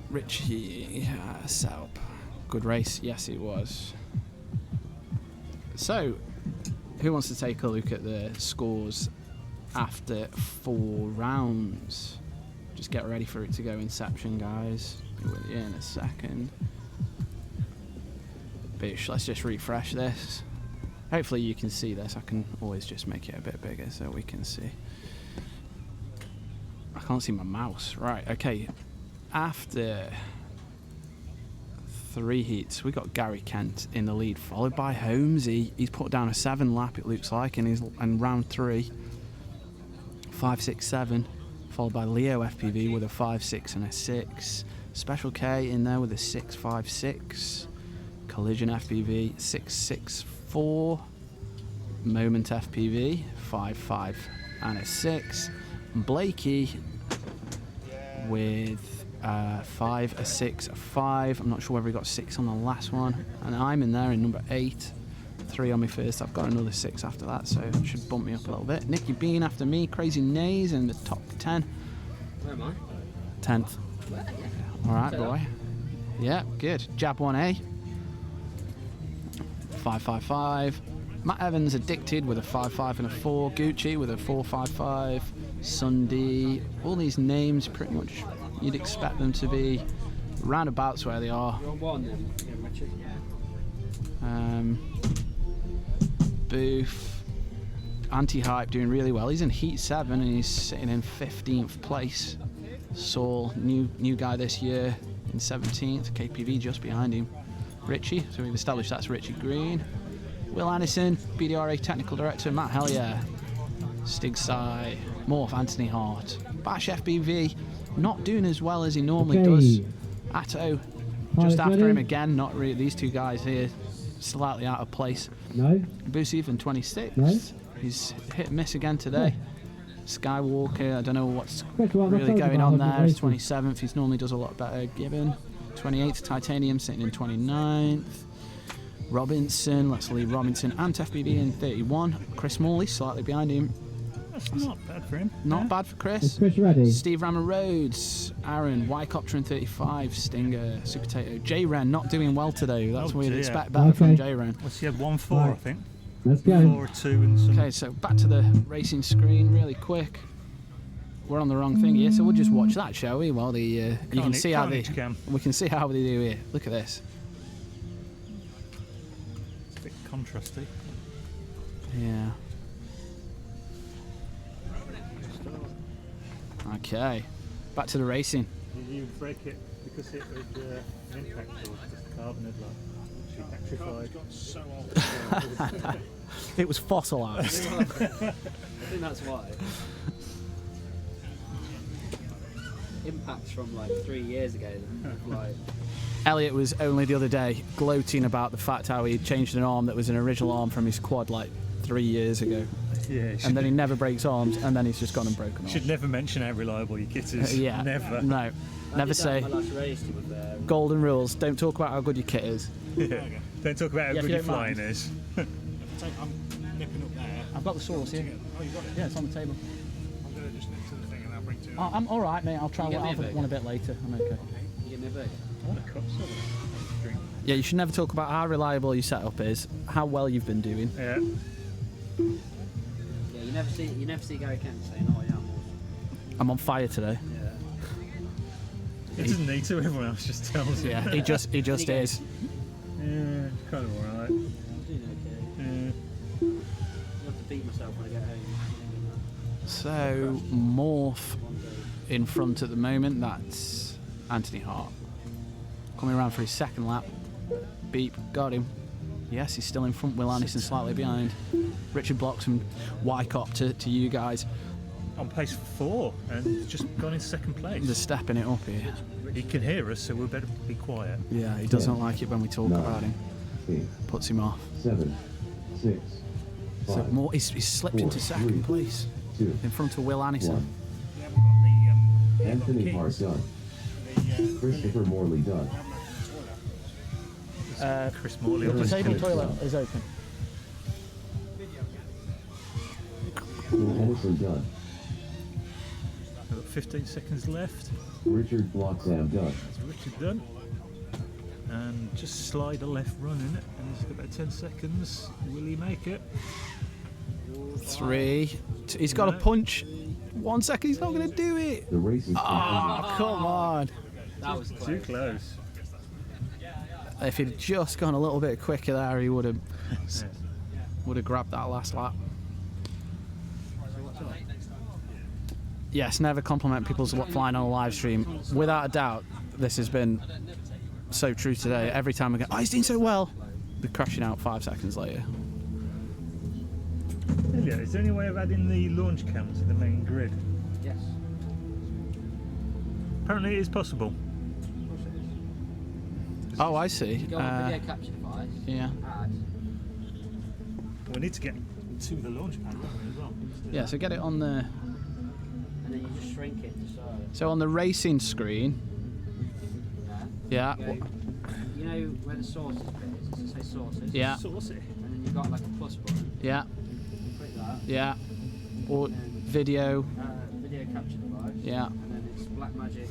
Richie setup. Good race. Yes, it was. So, who wants to take a look at the scores after 4 rounds? Just get ready for it to go Inception, guys. Be with you in a second. Bish, let's just refresh this. Hopefully you can see this. I can always just make it a bit bigger so we can see. I can't see my mouse. Right, okay. After 3 heats, we got Gary Kent in the lead, followed by Holmesy. He's put down a 7 lap, it looks like, in round 3. 5, 6, 7. Followed by Leo FPV with a 5, 6 and a 6. Special K in there with a 6, 5, 6. Collision FPV 6, 6, 4. Moment FPV 5, 5 and a 6. And Blakey with 5, a 6, a 5. I'm not sure whether he got 6 on the last one. And I'm in there in number 8. 3 on me first. I've got another 6 after that, so it should bump me up a little bit. Nicky Bean after me. Crazy Nays in the top 10. Where am I? 10th. All right, boy. Yeah, good. Jab 1A. 5, 5, 5. Matt Evans Addicted with a 5, 5 and a 4. Gucci with a 4, 5, 5. Sunday. All these names, pretty much, you'd expect them to be roundabouts where they are. You're on 1 then. Yeah, Richard. Booth, Anti-Hype doing really well. He's in Heat 7 and he's sitting in 15th place. Saul, new guy this year, in 17th. KPV just behind him. Richie, so we've established that's Richie Green. Will Anderson, BDRA Technical Director. Matt Hellyer, Stig Sai, Morph, Anthony Hart. Bash FBV, not doing as well as he normally does. Atto, just after him again. Not really. These two guys here, slightly out of place. No. Boosie in 26th. No. He's hit and miss again today. Skywalker, I don't know what's Well, really going on there. He's 27th. He normally does a lot better. Gibbon, 28th. Titanium sitting in 29th. Robinson, let's leave Robinson. Ant FBB in 31. Chris Morley slightly behind him. That's not bad for him. Not bad for Chris. Is Chris ready? Steve Rammer Rhodes, Aaron, Wycopter in 35, Stinger, Super Potato. J Ren not doing well today. That's what we'd expect better from J Ren. Well, he had 1-4, I think. Let's go. 4, 2, and some. Okay, so back to the racing screen really quick. We're on the wrong thing here, so we'll just watch that, shall we? While you can see how we can see how they do here. Look at this. It's a bit contrasty. Yeah. Okay, back to the racing. Did you break it because it was an impact or just carbon headlight? Petrified. It was fossilised. I think that's why. Impacts from like 3 years ago. Like. Elliot was only the other day gloating about the fact how he changed an arm that was an original arm from his quad like 3 years ago. Yeah, and then he never breaks arms, and then he's just gone and broken arms. Should never mention how reliable your kit is. Yeah, never. No, never say. My last race with, golden rules. Don't talk about how good your kit is. Yeah. Don't talk about how good your flying is. I'm nipping up there. I've got the sauce here. Oh, you got it? Yeah, it's on the table. I'm going to just nip to the thing and I'll bring 2. Oh, I'm all right, mate. I'll try one a bit later. I'm okay. You get me a burger? Yeah, you should never talk about how reliable your setup is, how well you've been doing. Yeah. Yeah, you never see Gary Kent saying, "Oh yeah, I'm on fire today. He doesn't need to. Everyone else just tells him. Yeah, he just is. Yeah, it's kind of alright. I'm doing okay. Yeah. I have to beat myself when I get home. So, Morph in front at the moment. That's Anthony Hart. Coming around for his second lap. Beep, got him. Yes, he's still in front. Will Anderson slightly behind. Richard Blocks and Wycott to you guys. On pace for 4 and just gone in second place. They're stepping it up here. He can hear us, so we better be quiet. Yeah, he doesn't like it when we talk about him. 8, Puts him off. 7, 6, So 5, more, he's slipped 4, into second 3, place 2, in front of Will Anderson. 1. Anthony Hart done. Christopher Morley done. Chris Morley. The disabled toilet is open. Will Edison done. We've got 15 seconds left. Richard Bloxham done. That's Richard done. And just slide a left run in it. And he's got about 10 seconds. Will he make it? 3. He's got a punch. 1 second, he's not going to do it. The race is Oh, come on. That was too close. If he'd just gone a little bit quicker there, he would have grabbed that last lap. Yes, never compliment people's flying on a live stream. Without a doubt, this has been so true today. Every time I go, oh, he's doing so well, they're crashing out 5 seconds later. Elliot, is there any way of adding the launch cam to the main grid? Yes. Apparently it is possible. Oh, I see. Go on video capture device. Yeah. Add. We need to get to the launch pad, don't we, as well? Yeah, so get it on the... And then you just shrink it to size. So on the racing screen... Yeah. You know where the sources bit is? Does it say sources? Yeah. Saucy. And then you've got like a plus button. Yeah. Click that. Yeah. Or video. Video capture device. Yeah. And then it's Blackmagic.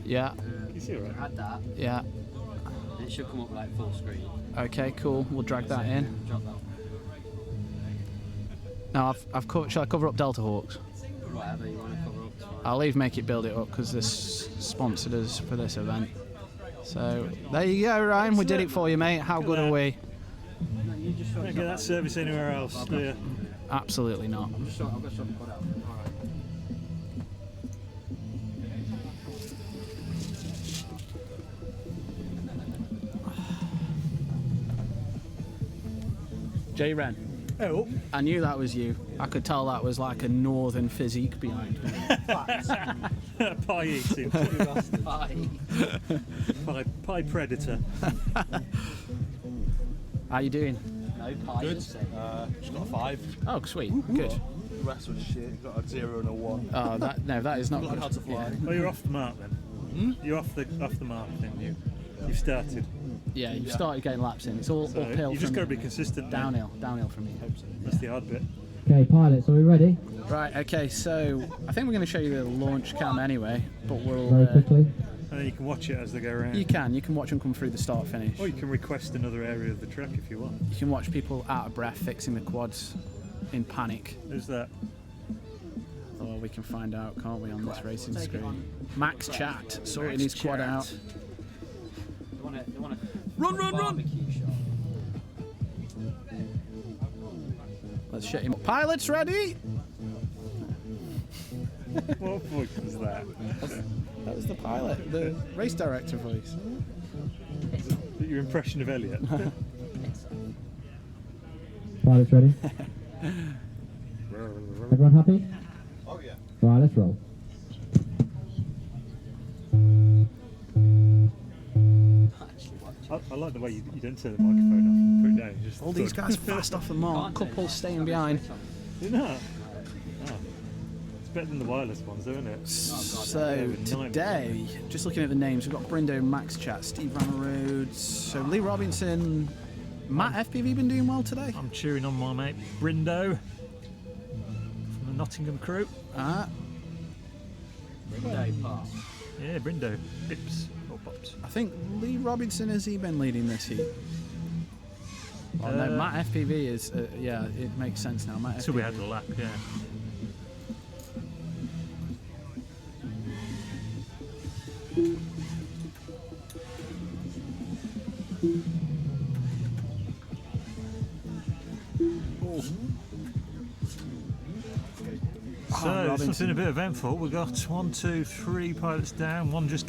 Yeah. You see it, right? Add that. Yeah. And it should come up like full screen. Okay, cool. We'll drag that in. Drop that. Now, shall I cover up Delta Hawks? Whatever you want to cover up. It's fine. I'll leave Make It Build It Up because this sponsored us for this event. So there you go, Ryan. We did it for you, mate. How good are we? No, you just Don't get that service anywhere else, do you? Absolutely not. I've got something put out. Alright. J Ren. Oh. I knew that was you. I could tell that was like a northern physique behind me. Pie eating. Pie predator. How you doing? No pie. Good. Just got a 5. Oh, sweet. Good. The rest was shit. Got a 0 and a 1. Oh, that is not Learned good. how to fly. Oh, you're off the mark then. You're off the mark then. You've started. Yeah, you've started getting laps in. It's all So uphill. you just from got to be consistent. downhill from here. That's the hard bit. Okay, pilots, are we ready? Right. Okay. So I think we're going to show you the launch cam anyway, but we'll. Very quickly. And then you can watch it as they go around. You can watch them come through the start finish. Or you can request another area of the track if you want. You can watch people out of breath fixing the quads in panic. Who's that? Or we can find out, can't we, on this racing screen? Max Chat sorting his quad out. They want to Run! barbecue shot. Let's shut him up. Pilots ready? What voice was that? That was the pilot, the race director voice. Your impression of Elliot. Pilots ready? Everyone happy? Oh yeah. Right, let's roll. I like the way you don't turn the microphone off and put it down. You just All these guys fast off the mark, couple staying behind. You're not? Oh. It's better than the wireless ones, though, isn't it? So today, just looking at the names, we've got Brindo, Max Chat, Steve Ramarodes, so Lee Robinson, Matt FPV been doing well today? I'm cheering on my mate Brindo from the Nottingham crew. Brindo pass. Yeah, Brindo. Bips or pops. I think Lee Robinson, has he been leading this heat? Oh no, Matt FPV is, yeah, it makes sense now. Matt So FPV. we had a lap, yeah. So, something a bit eventful. We've got 1, 2, 3 pilots down, one just